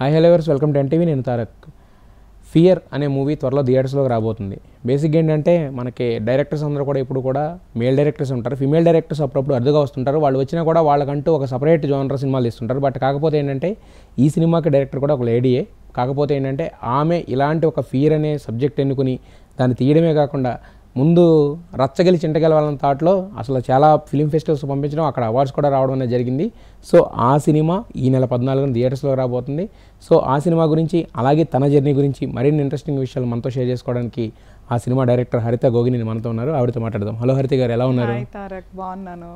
Hi hello ఎవర్స్, welcome to NTV. నేను Tarak. Fear అనే మూవీ త్వరలో థియేటర్స్లోకి రాబోతుంది. బేసిక్గా ఏంటంటే మనకి డైరెక్టర్స్ అందరూ కూడా ఇప్పుడు కూడా మేల్ డైరెక్టర్స్ ఉంటారు. ఫిమేల్ డైరెక్టర్స్ అప్పుడప్పుడు అరుదుగా వస్తుంటారు. వాళ్ళు వచ్చినా కూడా వాళ్ళకంటూ ఒక సపరేట్ జోనర్ సినిమాలు ఇస్తుంటారు. బట్ కాకపోతే ఏంటంటే ఈ సినిమాకి డైరెక్టర్ కూడా ఒక లేడీయే. కాకపోతే ఏంటంటే ఆమె ఇలాంటి ఒక ఫియర్ అనే సబ్జెక్ట్ ఎన్నుకుని దాన్ని తీయడమే కాకుండా ముందు రచ్చగలి చింటగలవాలన్న థాట్లో అసలు చాలా ఫిలిం ఫెస్టివల్స్ పంపించడం, అక్కడ అవార్డ్స్ కూడా రావడం అనేది జరిగింది. సో ఆ సినిమా ఈ నెల 14న థియేటర్స్లో రాబోతుంది. సో ఆ సినిమా గురించి అలాగే తన జర్నీ గురించి మరిన్ని ఇంట్రెస్టింగ్ విషయాలు మనతో షేర్ చేసుకోవడానికి ఆ సినిమా డైరెక్టర్ హరిత గోగిని మనతో ఉన్నారు. ఆవిడతో మాట్లాడదాం. హలో హరిత గారు, ఎలా ఉన్నారు? బాగున్నాను.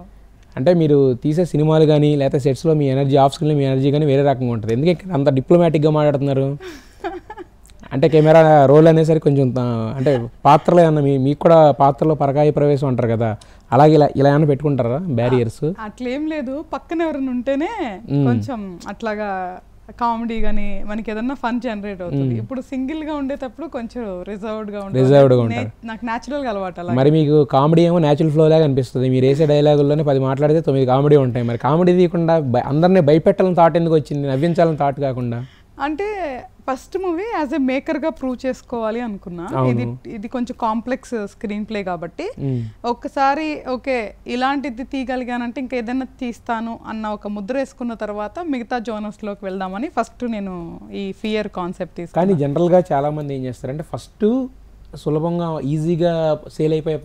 అంటే మీరు తీసే సినిమాలు కానీ లేకపోతే సెట్స్లో మీ ఎనర్జీ, ఆఫ్ స్క్రీన్లో మీ ఎనర్జీ కానీ వేరే రకంగా ఉంటుంది. ఎందుకంటే అంత డిప్లొమాటిక్గా మాట్లాడుతున్నారు? అంటే కెమెరా రోల్ అనేసరికి కొంచెం అంటే పాత్రలో ఏమన్నా మీకు కూడా పాత్రలో పరకాయ ప్రవేశం అంటారు కదా, అలాగే ఇలా ఏమన్నా పెట్టుకుంటారా బ్యారియర్స్? అట్లేం లేదు, పక్కన ఎవరైనా ఉంటేనే కొంచెం అట్లాగా కామెడీ కానీ మనకి ఏదన్నా ఫన్ జనరేట్ అవుతుంది. ఇప్పుడు సింగిల్ గా ఉండేటప్పుడు కొంచెం రిజర్వ్డ్ గా ఉంటుంది. నాకు న్యాచురల్ గా అలవాటు. మరి మీకు కామెడీ ఏమో న్యాచురల్ ఫ్లో లాగా అనిపిస్తుంది. మీరు వేసే డైలాగుల్లోనే 10 మాట్లాడితే 9 కామెడీ ఉంటాయి. మరి కామెడీ తీయకుండా అందరినీ భయపెట్టాలని థాట్ ఎందుకు వచ్చింది, నవ్వించాలని థాట్ కాకుండా? అంటే ఫస్ట్ మూవీ యాజ్ ఎ మేకర్గా ప్రూవ్ చేసుకోవాలి అనుకున్నా. ఇది కొంచెం కాంప్లెక్స్ స్క్రీన్ ప్లే కాబట్టి ఒక్కసారి ఓకే ఇలాంటిది తీయగలిగానంటే ఇంకా ఏదైనా తీస్తాను అన్న ఒక ముద్ర వేసుకున్న తర్వాత మిగతా జోనర్స్లోకి వెళ్దామని ఫస్ట్ నేను ఈ ఫియర్ కాన్సెప్ట్ తీసుకున్నాను. కానీ జనరల్గా చాలామంది ఏం చేస్తారంటే ఫస్ట్ సులభంగా ఈజీగా సేల్ అయిపోయే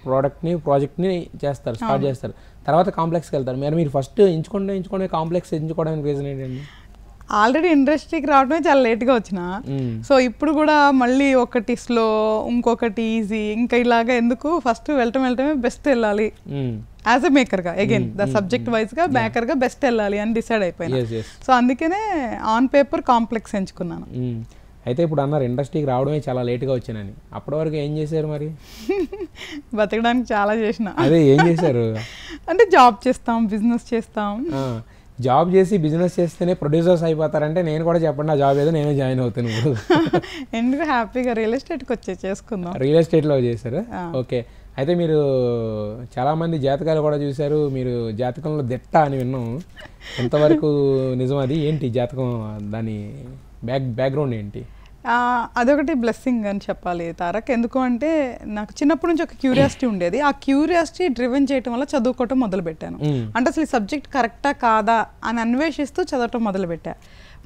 ప్రాజెక్ట్ని చేస్తారు, స్టార్ట్ చేస్తారు. తర్వాత కాంప్లెక్స్కి వెళ్తారు. మీరు ఫస్ట్ ఎంచుకోవడం కాంప్లెక్స్ ఎంచుకోవడానికి రీజన్ ఏంటండి? ఆల్రెడీ ఇండస్ట్రీకి రావడమే చాలా లేట్గా వచ్చిన. సో ఇప్పుడు కూడా మళ్ళీ ఒకటి స్లో, ఇంకొకటి ఈజీ, ఇంకా ఇలాగా ఎందుకు, ఫస్ట్ వెళ్ళటమే బెస్ట్ వెళ్ళాలి యాజ్ ఎ మేకర్గా, అగైన్ ద సబ్జెక్ట్ వైజ్గా మేకర్గా బెస్ట్ వెళ్ళాలి అని డిసైడ్ అయిపోయినా. సో అందుకనే ఆన్ పేపర్ కాంప్లెక్స్ ఎంచుకున్నాను. అయితే ఇప్పుడు అన్నారు ఇండస్ట్రీకి రావడమే చాలా లేట్గా వచ్చానని. అప్పటి వరకు ఏం చేశారు మరి? బతకడానికి చాలా చేసిన. అదే ఏం చేశారు అంటే జాబ్ చేస్తాం, బిజినెస్ చేస్తాం. జాబ్ చేసి బిజినెస్ చేస్తేనే ప్రొడ్యూసర్స్ అయిపోతారంటే నేను కూడా చెప్పండి, ఆ జాబ్ ఏదో నేనే జాయిన్ అవుతాను. ఎందుకు హ్యాపీగా రియల్ ఎస్టేట్కి చేసుకుందాం. రియల్ ఎస్టేట్లో చేశారు, ఓకే. అయితే మీరు చాలామంది జాతకాలు కూడా చూశారు, మీరు జాతకంలో దిట్ట అని విన్నాం. ఎంతవరకు నిజం అది? ఏంటి జాతకం, దాని బ్యాక్గ్రౌండ్ ఏంటి? అదొకటి బ్లెస్సింగ్ అని చెప్పాలి తారక్. ఎందుకు అంటే నాకు చిన్నప్పటి నుంచి ఒక క్యూరియాసిటీ ఉండేది. ఆ క్యూరియాసిటీ డ్రివెన్ చేయడం వల్ల చదువుకోవటం మొదలుపెట్టాను. అంటే అసలు ఈ సబ్జెక్ట్ కరెక్టా కాదా అని అన్వేషిస్తూ చదవటం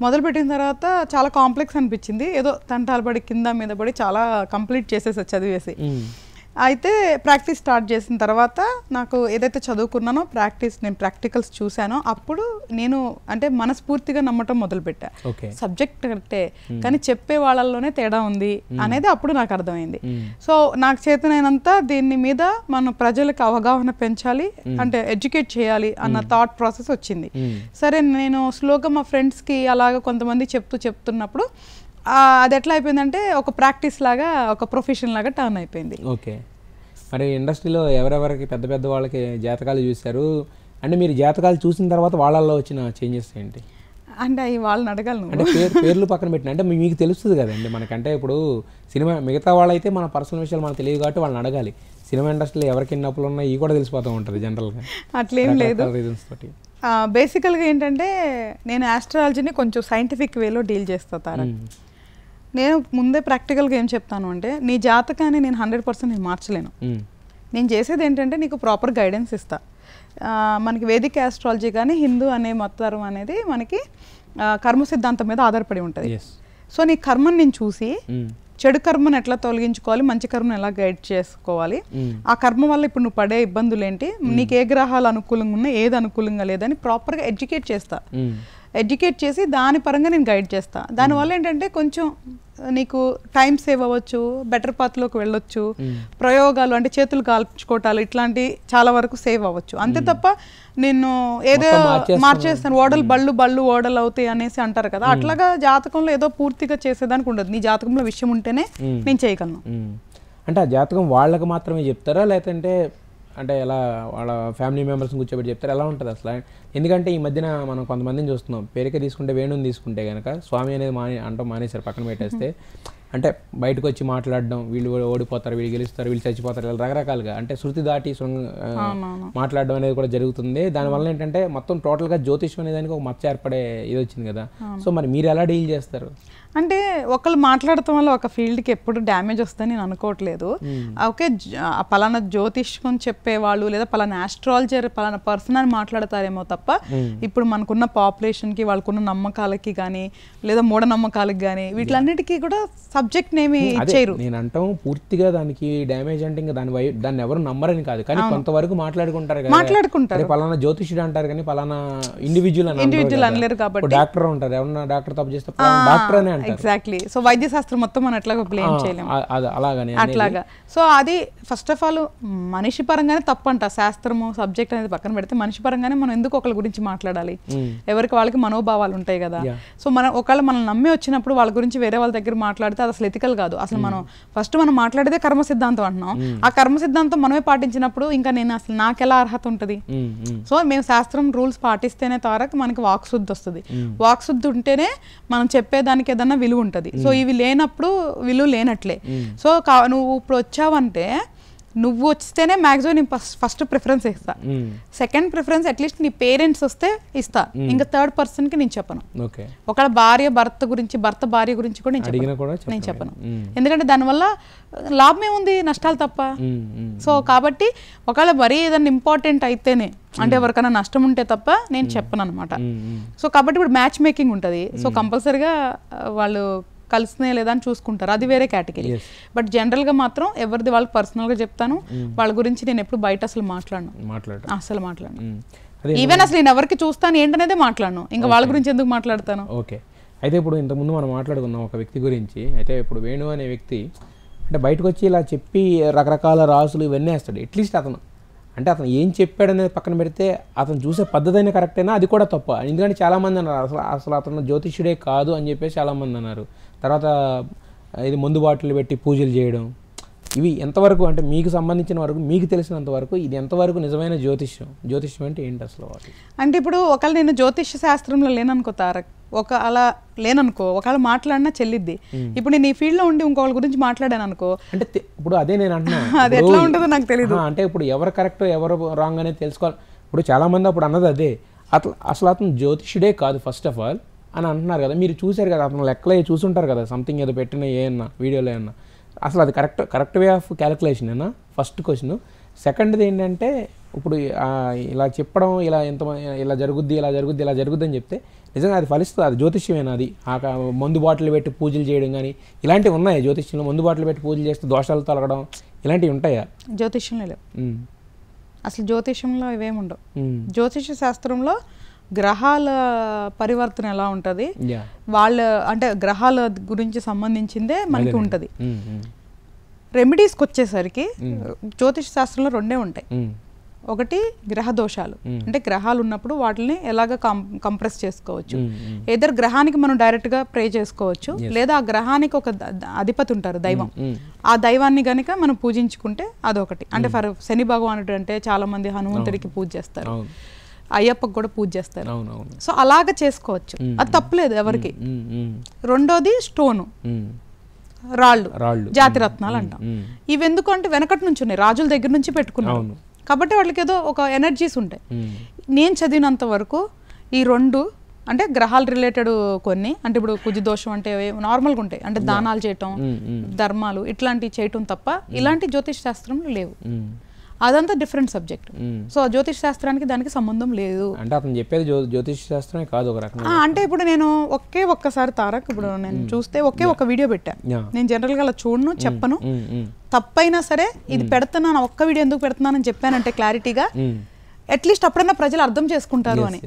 మొదలుపెట్టిన తర్వాత చాలా కాంప్లెక్స్ అనిపించింది. ఏదో తంటాలు పడి కింద మీద పడి చాలా కంప్లీట్ చేసేసి చదివేసి. అయితే ప్రాక్టీస్ స్టార్ట్ చేసిన తర్వాత నాకు ఏదైతే చదువుకున్నానో నేను ప్రాక్టికల్స్ చూశానో అప్పుడు నేను అంటే మనస్ఫూర్తిగా నమ్మటం మొదలుపెట్టా. సబ్జెక్ట్ కరెక్టే కానీ చెప్పే వాళ్ళల్లోనే తేడా ఉంది అనేది అప్పుడు నాకు అర్థమైంది. సో నాకు చేతనైనంత దీని మీద మన ప్రజలకు అవగాహన పెంచాలి, అంటే ఎడ్యుకేట్ చేయాలి అన్న థాట్ ప్రాసెస్ వచ్చింది. సరే నేను స్లోగా మా ఫ్రెండ్స్కి అలాగ కొంతమంది చెప్తున్నప్పుడు అది ఎట్లా అయిపోయిందంటే ఒక ప్రాక్టీస్ లాగా, ఒక ప్రొఫెషన్ లాగా టర్న్ అయిపోయింది. ఓకే. మరి ఇండస్ట్రీలో ఎవరెవరికి పెద్ద వాళ్ళకి జాతకాలు చూశారు అంటే మీరు జాతకాలు చూసిన తర్వాత వాళ్ళల్లో వచ్చిన చేంజెస్ ఏంటి? అంటే అవి వాళ్ళని అడగాలి. అంటే పేర్లు పక్కన పెట్టిన అంటే మీకు తెలుస్తుంది కదండి. మనకంటే ఇప్పుడు సినిమా మిగతా వాళ్ళైతే మన పర్సనల్ విషయాలు మనకు తెలియదు కాబట్టి వాళ్ళని అడగాలి. సినిమా ఇండస్ట్రీలో ఎవరికి ఎన్ని అప్పులు ఉన్నాయి ఇవి కూడా తెలిసిపోతూ ఉంటుంది జనరల్గా. అట్లేం లేదు. రీజన్స్ తోటి బేసికల్గా ఏంటంటే నేను ఆస్ట్రాలజీని కొంచెం సైంటిఫిక్ వేలో డీల్ చేస్తాను. నేను ముందే ప్రాక్టికల్గా ఏం చెప్తాను అంటే నీ జాతకాన్ని నేను 100% నేను మార్చలేను. నేను చేసేది ఏంటంటే నీకు ప్రాపర్ గైడెన్స్ ఇస్తా. మనకి వేదిక ఆస్ట్రాలజీ కానీ హిందూ అనే మతధర్మం అనేది మనకి కర్మ సిద్ధాంతం మీద ఆధారపడి ఉంటుంది. సో నీ కర్మని నేను చూసి చెడు కర్మను ఎట్లా తొలగించుకోవాలి, మంచి కర్మను ఎలా గైడ్ చేసుకోవాలి, ఆ కర్మ వల్ల ఇప్పుడు నువ్వు పడే ఇబ్బందులు ఏంటి, నీకు ఏ గ్రహాలు అనుకూలంగా ఉన్నాయి, ఏది అనుకూలంగా లేదని ప్రాపర్గా ఎడ్యుకేట్ చేస్తా. ఎడ్యుకేట్ చేసి దాని పరంగా నేను గైడ్ చేస్తా. దానివల్ల ఏంటంటే కొంచెం నీకు టైం సేవ్ అవ్వచ్చు, బెటర్ పాత్లోకి వెళ్ళొచ్చు, ప్రయోగాలు అంటే చేతులు కాల్చుకోవటాలు ఇట్లాంటి చాలా వరకు సేవ్ అవ్వచ్చు. అంతే తప్ప నేను ఏదో మార్చేస్తాను, బళ్ళు ఓడలు అవుతాయి అనేసి అంటారు కదా, అట్లాగా జాతకంలో ఏదో పూర్తిగా చేసేదానికి ఉండదు. నీ జాతకంలో విషయం ఉంటేనే నేను చేయగలను. అంటే ఆ జాతకం వాళ్ళకి మాత్రమే చెప్తారా లేదంటే అంటే ఎలా వాళ్ళ ఫ్యామిలీ మెంబర్స్ని కూర్చోబెట్టి చెప్తారు, ఎలా ఉంటుంది అసలు? ఎందుకంటే ఈ మధ్యన మనం కొంతమందిని చూస్తున్నాం, పేరుకే తీసుకుంటే వేణుని తీసుకుంటే కనుక స్వామి అనేది అంటాం మానేశారు, పక్కన పెట్టేస్తే అంటే బయటకు వచ్చి మాట్లాడడం, వీళ్ళు ఓడిపోతారు, వీళ్ళు గెలుస్తారు, వీళ్ళు చచ్చిపోతారు, ఇలా రకరకాలుగా అంటే శృతి దాటి మాట్లాడడం అనేది కూడా జరుగుతుంది. దానివల్ల ఏంటంటే మొత్తం టోటల్గా జ్యోతిష్యం అనే దానికి ఒక మచ్చ ఏర్పడే ఇది వచ్చింది కదా. సో మరి మీరు ఎలా డీల్ చేస్తారు? అంటే ఒకళ్ళు మాట్లాడటం వల్ల ఒక ఫీల్డ్కి ఎప్పుడు డ్యామేజ్ వస్తుందని నేను అనుకోవట్లేదు. ఓకే, పలానా జ్యోతిష్యం చెప్పేవాళ్ళు లేదా పలానా ఆస్ట్రాలజర్ పలానా పర్సన్ అని మాట్లాడతారేమో తప్ప ఇప్పుడు మనకున్న పాపులేషన్కి వాళ్ళకున్న నమ్మకాలకి కానీ లేదా మూఢనమ్మకాలకి కానీ వీటిలన్నిటికీ కూడా సబ్జెక్ట్ నేమి ఇచ్చేయరు. నేను అంటాం పూర్తిగా దానికి డ్యామేజ్ అంటే ఇంకా దాన్ని ఎవరు నమ్మరని కాదు, కానీ కొంతవరకు మాట్లాడుకుంటారు కదా, మాట్లాడుకుంటారు. పలానా జ్యోతిష్యుడు అంటారు కానీ పలానా ఇండివిజువల్ అనలేరు కాబట్టి డాక్టర్ ఉంటారు, ఎవరన్నా డాక్టర్ తప్పు చేస్తే డాక్టర్ అని అంటారు. ఎగ్జాక్ట్లీ. సో వైద్య శాస్త్రం మొత్తం మనం ఎట్లాగో బ్లేమ్ చేయలేము అట్లాగా. సో అది ఫస్ట్ ఆఫ్ ఆల్ మనిషి పరంగానే తప్పంట. శాస్త్రము సబ్జెక్ట్ అనేది పక్కన పెడితే మనిషి పరంగానే మనం ఎందుకు ఒకళ్ళ గురించి మాట్లాడాలి? ఎవరికి వాళ్ళకి మనోభావాలు ఉంటాయి కదా. సో మనం ఒకళ్ళు మనం నమ్మి వచ్చినప్పుడు వాళ్ళ గురించి వేరే వాళ్ళ దగ్గర మాట్లాడితే అది అసలు ఎథికల్ కాదు. అసలు మనం ఫస్ట్ మనం మాట్లాడేదే కర్మ సిద్ధాంతం అంటున్నాం. ఆ కర్మ సిద్ధాంతం మనమే పాటించినప్పుడు ఇంకా నేను అసలు నాకెలా అర్హత ఉంటుంది? సో మేము శాస్త్రం రూల్స్ పాటిస్తేనే తారక్ మనకి వాక్శుద్ధి వస్తుంది. వాక్శుద్ధి ఉంటేనే మనం చెప్పేదానికి ఏదన్నా విలువ ఉంటుంది. సో ఇవి లేనప్పుడు విలువ లేనట్లే. సో నువ్వు ఇప్పుడు వచ్చావంటే నువ్వు వస్తేనే మ్యాక్సిమం నేను ఫస్ట్ ప్రిఫరెన్స్ ఇస్తా. సెకండ్ ప్రిఫరెన్స్ అట్లీస్ట్ నీ పేరెంట్స్ వస్తే ఇస్తా. ఇంకా థర్డ్ పర్సన్ కి నేను చెప్పను. ఒకవేళ భర్త భార్య గురించి కూడా నేను చెప్పను. ఎందుకంటే దానివల్ల లాభం ఏముంది, నష్టాలు తప్ప. సో కాబట్టి ఒకవేళ మరీ ఏదైనా ఇంపార్టెంట్ అయితేనే అంటే ఎవరికైనా నష్టం ఉంటే తప్ప నేను చెప్పను అనమాట. సో కాబట్టి ఇప్పుడు మ్యాచ్ మేకింగ్ ఉంటుంది. సో కంపల్సరీగా వాళ్ళు కలిసినే లేదా అని చూసుకుంటారు, అది వేరే కేటగిరీ. బట్ జనరల్గా మాత్రం ఎవరిది వాళ్ళకి పర్సనల్గా చెప్తాను. వాళ్ళ గురించి నేను ఎప్పుడు బయట అసలు మాట్లాడను. ఈవెన్ అసలు నేను ఎవరికి చూస్తాను ఏంటనేదే మాట్లాడను. ఇంకా వాళ్ళ గురించి ఎందుకు మాట్లాడతాను? ఓకే. అయితే ఇప్పుడు ఇంతకుముందు మనం మాట్లాడుకున్నాం ఒక వ్యక్తి గురించి. అయితే ఇప్పుడు వేణు అనే వ్యక్తి అంటే బయటకు వచ్చి ఇలా చెప్పి రకరకాల రాసులు ఇవన్నీ వేస్తాడు. అట్లీస్ట్ అతను ఏం చెప్పాడనేది పక్కన పెడితే అతను చూసే పద్ధతి అయినా కరెక్టేనా, అది కూడా తప్ప. ఎందుకంటే చాలామంది అన్నారు అసలు అతను జ్యోతిష్యుడే కాదు అని చెప్పేసి చాలామంది అన్నారు. తర్వాత ఇది మందు బాటిల్ పెట్టి పూజలు చేయడం, ఇవి ఎంతవరకు అంటే మీకు సంబంధించిన వరకు మీకు తెలిసినంత వరకు ఇది ఎంతవరకు నిజమైన జ్యోతిష్యం అంటే ఏంటి అసలు? అంటే ఇప్పుడు ఒకవేళ నేను జ్యోతిష్య శాస్త్రంలో లేననుకో తారక్, అలా లేననుకో, ఒకవేళ మాట్లాడినా చెల్లిద్ది. ఇప్పుడు నేను ఈ ఫీల్డ్ లో ఉండి ఇంకొకరి గురించి మాట్లాడాను అనుకో, అంటే ఇప్పుడు అదే నేను అంటున్నా, అది ఎట్లా ఉంటుందో నాకు తెలియదు. అంటే ఇప్పుడు ఎవరు కరెక్ట్ ఎవరు రాంగ్ అనేది తెలుసుకోవాలి. ఇప్పుడు చాలా మంది అప్పుడు అన్నది అదే, అసలు అతను జ్యోతిష్యుడే కాదు ఫస్ట్ ఆఫ్ ఆల్ అని అంటున్నారు కదా. మీరు చూసారు కదా, అతను లెక్కలే చూసుంటారు కదా, సంథింగ్ ఏదో పెట్టిన ఏమన్నా వీడియోలో ఏమన్నా. అసలు అది కరెక్ట్ వే ఆఫ్ క్యాలిక్యులేషన్ ఏనా ఫస్ట్ క్వశ్చన్. సెకండ్ది ఏంటంటే ఇప్పుడు ఇలా చెప్పడం, ఇలా జరుగుద్ది అని చెప్తే నిజంగా అది ఫలిస్తుంది, అది జ్యోతిష్యమేనా? అది మందు బాటిల్ పెట్టి పూజలు చేయడం కానీ ఇలాంటివి ఉన్నాయా జ్యోతిష్యంలో? మందు బాటిల్ పెట్టి పూజలు చేస్తే దోషాలు తొలగడం ఇలాంటివి ఉంటాయా? జ్యోతిష్యంలో లేవు. అసలు జ్యోతిష్యంలో ఇవేముండవు. జ్యోతిష శాస్త్రంలో గ్రహాల పరివర్తన ఎలా ఉంటుంది, వాళ్ళ అంటే గ్రహాల గురించి సంబంధించిందే మనకి ఉంటుంది. రెమెడీస్కి వచ్చేసరికి జ్యోతిష శాస్త్రంలో రెండే ఉంటాయి. ఒకటి గ్రహ దోషాలు, అంటే గ్రహాలు ఉన్నప్పుడు వాటిని ఎలాగ కంప్రెస్ చేసుకోవచ్చు. ఏదర్ గ్రహానికి మనం డైరెక్ట్ గా ప్రే చేసుకోవచ్చు, లేదా ఆ గ్రహానికి ఒక అధిపతి ఉంటారు, దైవం. ఆ దైవాన్ని గనక మనం పూజించుకుంటే అదొకటి. అంటే ఫర్ శని భగవానుడు అంటే చాలా మంది హనుమంతుడికి పూజ చేస్తారు, అయ్యప్పకు కూడా పూజ చేస్తారు. సో అలాగ చేసుకోవచ్చు, అది తప్పులేదు ఎవరికి. రెండోది స్టోను, రాళ్ళు, జాతి రత్నాలు అంటాం. ఇవి ఎందుకు అంటే వెనకటి నుంచి ఉన్నాయి, రాజుల దగ్గర నుంచి పెట్టుకున్నాం కాబట్టి వాళ్ళకి ఏదో ఒక ఎనర్జీస్ ఉంటాయి. నేను చదివినంత వరకు ఈ రెండు అంటే గ్రహాలు రిలేటెడ్ కొన్ని, అంటే ఇప్పుడు కుజి దోషం అంటే నార్మల్గా ఉంటాయి, అంటే దానాలు చేయటం, ధర్మాలు ఇట్లాంటివి చేయటం తప్ప ఇలాంటి జ్యోతిష్ శాస్త్రంలో లేవు. అదంతా డిఫరెంట్ సబ్జెక్ట్. సో జ్యోతిష్ శాస్త్రానికి దానికి సంబంధం లేదు. అంటే అతను చెప్పేది జ్యోతిష్ శాస్త్రమే కాదు ఒక రకంగా. అంటే ఇప్పుడు నేను ఒక్కసారి తారక్ ఇప్పుడు నేను చూస్తే ఒక వీడియో పెట్టా. నేను జనరల్ గా అలా చూడను, చెప్పను. తప్పైనా సరే ఇది పెడుతున్నాను, ఒక్క వీడియో ఎందుకు పెడుతున్నానని చెప్పానంటే క్లారిటీగా, అట్లీస్ట్ అప్పుడన్నా ప్రజలు అర్థం చేసుకుంటారు అని.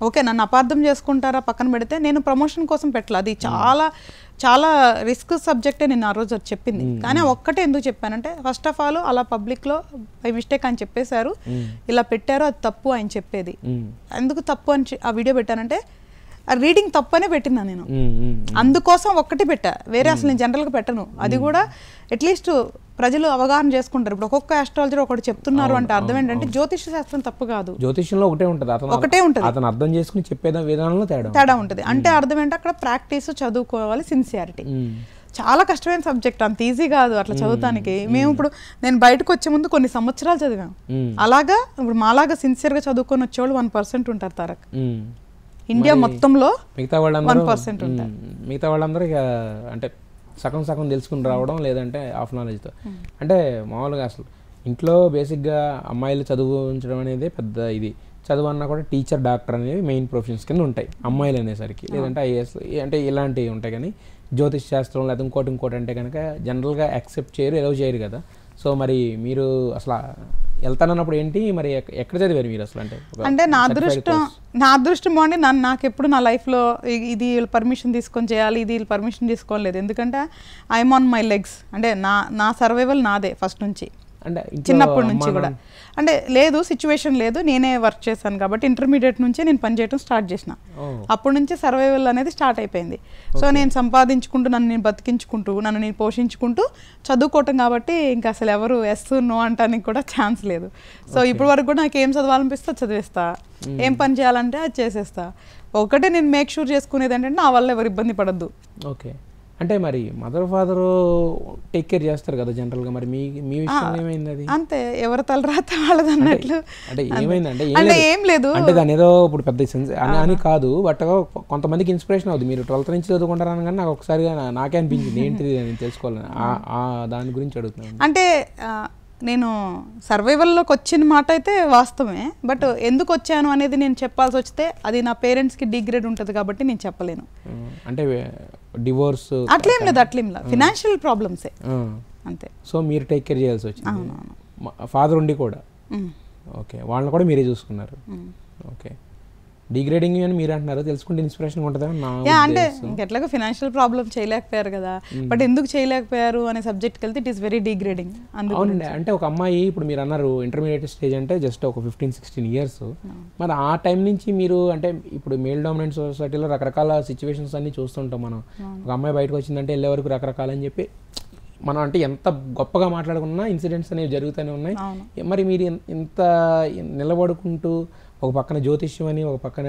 ఓకే, నన్ను అపార్థం చేసుకుంటారా పక్కన పెడితే, నేను ప్రమోషన్ కోసం పెట్టాలి, అది చాలా చాలా రిస్క్ సబ్జెక్టే నేను ఆ రోజు చెప్పింది. కానీ ఒక్కటే ఎందుకు చెప్పానంటే, ఫస్ట్ ఆఫ్ ఆల్ అలా పబ్లిక్లో బై మిస్టేక్ అని చెప్పేశారు, ఇలా పెట్టారు, అది తప్పు ఆయన చెప్పేది. ఎందుకు తప్పు అని ఆ వీడియో పెట్టానంటే, ఆ రీడింగ్ తప్పనే పెట్టినా నేను, అందుకోసం ఒక్కటి పెట్టా, వేరే అసలు నేను జనరల్గా పెట్టను. అది కూడా అట్లీస్ట్ ప్రజలు అవగాహన చేసుకుంటారు. ఇప్పుడు ఒక్కొక్క ఆస్ట్రాలజర్ ఒకటి చెప్తున్నారు అంటే అర్థం ఏంటంటే జ్యోతిష శాస్త్రం తప్పు కాదు, జ్యోతిషంలో ఒకటే ఉంటుంది, అతను అర్థం చేసుకుని చెప్పే విధానంలో తేడా ఉంటుంది. అంటే అర్థం ఏంటి, అక్కడ ప్రాక్టీస్, చదువుకోవాలి, సిన్సియారిటీ. చాలా కష్టమైన సబ్జెక్ట్, అంత ఈజీ కాదు అట్లా చదువుతానికి. మేము ఇప్పుడు నేను బయటకు వచ్చే ముందు కొన్ని సంవత్సరాలు చదివాను. అలాగా ఇప్పుడు మాలాగా సిన్సియర్గా చదువుకొని వచ్చేవాళ్ళు 1% ఉంటారు తారక్. ఇండియా మొత్తంలో మిగతా వాళ్ళందరూ 1% ఉంటారు. మిగతా వాళ్ళందరూ ఇక అంటే సగం సగం తెలుసుకుని రావడం, లేదంటే హాఫ్ నాలెడ్జ్తో. అంటే మామూలుగా అసలు ఇంట్లో బేసిక్గా అమ్మాయిలు చదువుంచడం అనేది పెద్ద ఇది. చదువు అన్నా కూడా టీచర్, డాక్టర్ అనేవి మెయిన్ ప్రొఫెషన్స్ కింద ఉంటాయి అమ్మాయిలు అనేసరికి, లేదంటే ఐఏఎస్ అంటే ఇలాంటివి ఉంటాయి. కానీ జ్యోతిష్ శాస్త్రం లేదా ఇంకోటి అంటే కనుక జనరల్గా యాక్సెప్ట్ చేయరు, ఎలవ్ చేయరు కదా. సో మరి మీరు అసలు వెళ్తానన్నప్పుడు ఏంటి, మరి ఎక్కడ చదివారు మీరు అసలు? అంటే నా అదృష్టం బాగుండి నాకు ఎప్పుడు నా లైఫ్లో ఇది పర్మిషన్ తీసుకొని చేయాలి, ఇది పర్మిషన్ తీసుకోలేదు. ఎందుకంటే ఐఎమ్ ఆన్ మై లెగ్స్. అంటే నా సర్వైవల్ నాదే ఫస్ట్ నుంచి, అంటే చిన్నప్పటి నుంచి కూడా. అంటే లేదు, సిచ్యువేషన్ లేదు, నేనే వర్క్ చేశాను కాబట్టి ఇంటర్మీడియట్ నుంచే నేను పనిచేయడం స్టార్ట్ చేసిన. అప్పటి నుంచి సర్వైవల్ అనేది స్టార్ట్ అయిపోయింది. సో నేను సంపాదించుకుంటూ, నన్ను నేను బతికించుకుంటూ, నన్ను నేను పోషించుకుంటూ చదువుకోవటం కాబట్టి ఇంకా అసలు ఎవరు ఎస్ నో అంటానికి కూడా ఛాన్స్ లేదు. సో ఇప్పటి వరకు కూడా నాకు ఏం చదవాలనిపిస్తే చదివేస్తా, ఏం పని చేయాలంటే అది చేసేస్తా. ఒకటే నేను మేక్ షూర్ చేసుకునేది ఏంటంటే నా వల్ల ఎవరు ఇబ్బంది పడద్దు. ఓకే. అంటే మరి మదర్ ఫాదర్ టేక్ కేర్ చేస్తారు కదా జనరల్గా, మరి మీ విషయం ఏమైంది? అది అంతే, ఎవరి తలరాత వాళ్ళది అన్నట్లు. అంటే ఏమైందంటే ఏం లేదు, అంటే దాని ఏదో ఇప్పుడు పెద్ద అని కాదు, బట్ కొంతమందికి ఇన్స్పిరేషన్ అవుతుంది. మీరు 12th నుంచి చదువుకుంటారు అనగానే నాకు ఒకసారిగా నాకే అనిపించింది ఏంటిది అని తెలుసుకోవాలని, దాని గురించి అడుగుతున్నాను. అంటే నేను సర్వైవల్లోకి వచ్చిన మాట అయితే వాస్తవమే, బట్ ఎందుకు వచ్చాను అనేది నేను చెప్పాల్సి వస్తే అది నా పేరెంట్స్కి డిగ్రేడ్ ఉంటుంది కాబట్టి నేను చెప్పలేను. అంటే డివోర్స్ అట్లేం లేదు, ఫినాన్షియల్ ప్రాబ్లమ్సే అంతే. సో మీరు టేక్ కేర్ చేయాల్సి వచ్చింది. ఫాదర్ ఉండి కూడా ఓకే, వాళ్ళని కూడా మీరే చూసుకున్నారు. ఓకే, డిగ్రేడింగ్ అని మీరు అంటున్నారు, తెలుసుకుంటే ఇన్స్పిరేషన్ ఉంటుంది. అంటే ఇంకెట్లాగో ఫినాన్షియల్ ప్రాబ్లమ్ చేయలేకపోయారు కదా, బట్ ఎందుకు చేయలేకపోయారు అనే సబ్జెక్ట్కి వెళ్తే ఇట్ ఈస్ వెరీ డిగ్రేడింగ్. అవునండి. అంటే ఒక అమ్మాయి ఇప్పుడు మీరు అన్నారు ఇంటర్మీడియట్ స్టేజ్ అంటే జస్ట్ ఒక 15-16 years, మరి ఆ టైం నుంచి మీరు అంటే ఇప్పుడు మేల్ డామినెంట్ సొసైటీలో రకరకాల సిచ్యువేషన్స్ అన్ని చూస్తుంటాం మనం. ఒక అమ్మాయి బయటకు వచ్చిందంటే వెళ్ళే వరకు రకరకాలని చెప్పి మనం అంటే ఎంత గొప్పగా మాట్లాడుకున్నా ఇన్సిడెంట్స్ అనేవి జరుగుతూనే ఉన్నాయి. మరి మీరు ఇంత నిలబడుకుంటూ ఒక పక్కన జ్యోతిష్యం అని, ఒక పక్కన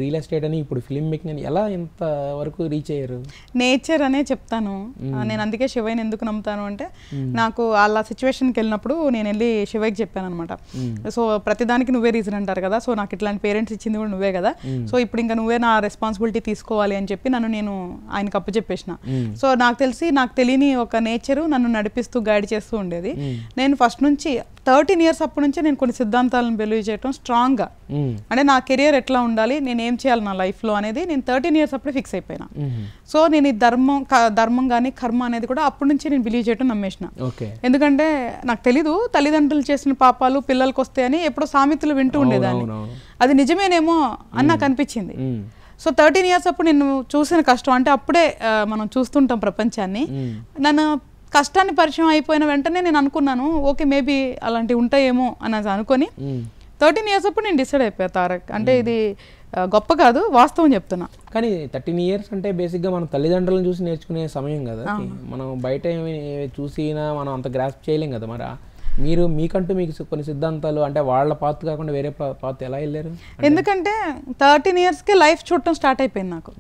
రియల్ ఎస్టేట్ అని, ఇప్పుడు ఫిల్మ్ మేకింగ్ అని, ఎలా ఇంత వరకు రీచ్ అయ్యారు? నేచర్ అనే చెప్తాను నేను. అందుకే శివయ్యని ఎందుకు నమ్ముతాను అంటే, నాకు అలా సిచ్యువేషన్కి వెళ్ళినప్పుడు నేను వెళ్ళి శివయ్యకి చెప్పాను అనమాట. సో ప్రతిదానికి నువ్వే రీజన్ అంటారు కదా, సో నాకు ఇట్లాంటి పేరెంట్స్ ఇచ్చింది కూడా నువ్వే కదా, సో ఇప్పుడు ఇంకా నువ్వే నా రెస్పాన్సిబిలిటీ తీసుకోవాలి అని చెప్పి నేను ఆయనకు అప్పచెప్పేసిన. సో నాకు తెలియని ఒక నేచరు నన్ను నడిపిస్తూ గైడ్ చేస్తూ ఉండేది. నేను ఫస్ట్ నుంచి 13 years అప్పటి నుంచే నేను కొన్ని సిద్ధాంతాలను బిలీవ్ చేయటం స్ట్రాంగ్గా, అంటే నా కెరియర్ ఎట్లా ఉండాలి, నేను ఏం చేయాలి నా లైఫ్లో అనేది నేను 13 years అప్పుడే ఫిక్స్ అయిపోయినా. సో నేను ఈ ధర్మం కానీ కర్మ అనేది కూడా అప్పటి నుంచి నేను బిలీవ్ చేయటం నమ్మేసిన. ఎందుకంటే నాకు తెలీదు తల్లిదండ్రులు చేసిన పాపాలు పిల్లలకి వస్తాయని ఎప్పుడో సామెతలు వింటూ ఉండేదాన్ని. అది నిజమేనేమో అని నాకు అనిపించింది. సో 13 years అప్పుడు నేను చూసిన కష్టం, అంటే అప్పుడే మనం చూస్తుంటాం ప్రపంచాన్ని. నన్ను కష్టాన్ని పరిచయం అయిపోయిన వెంటనే నేను అనుకున్నాను ఓకే మేబీ అలాంటివి ఉంటాయేమో అని అనుకొని 13 years అప్పుడు నేను డిసైడ్ అయిపోయా తారక్. అంటే ఇది గొప్ప కాదు, వాస్తవం చెప్తున్నా. కానీ 13 years అంటే బేసిక్గా మనం తల్లిదండ్రులను చూసి నేర్చుకునే సమయం కదా, మనం బయట చూసినా మనం అంత గ్రాస్ప్ చేయలేం కదా. మరి మీరు మీకంటూ మీకు కొన్ని సిద్ధాంతాలు, అంటే వాళ్ళ పాత్ కాకుండా వేరే పాత్ ఎలా వెళ్ళారు? ఎందుకంటే 13 yearsకే లైఫ్ చూడటం స్టార్ట్ అయిపోయింది నాకు.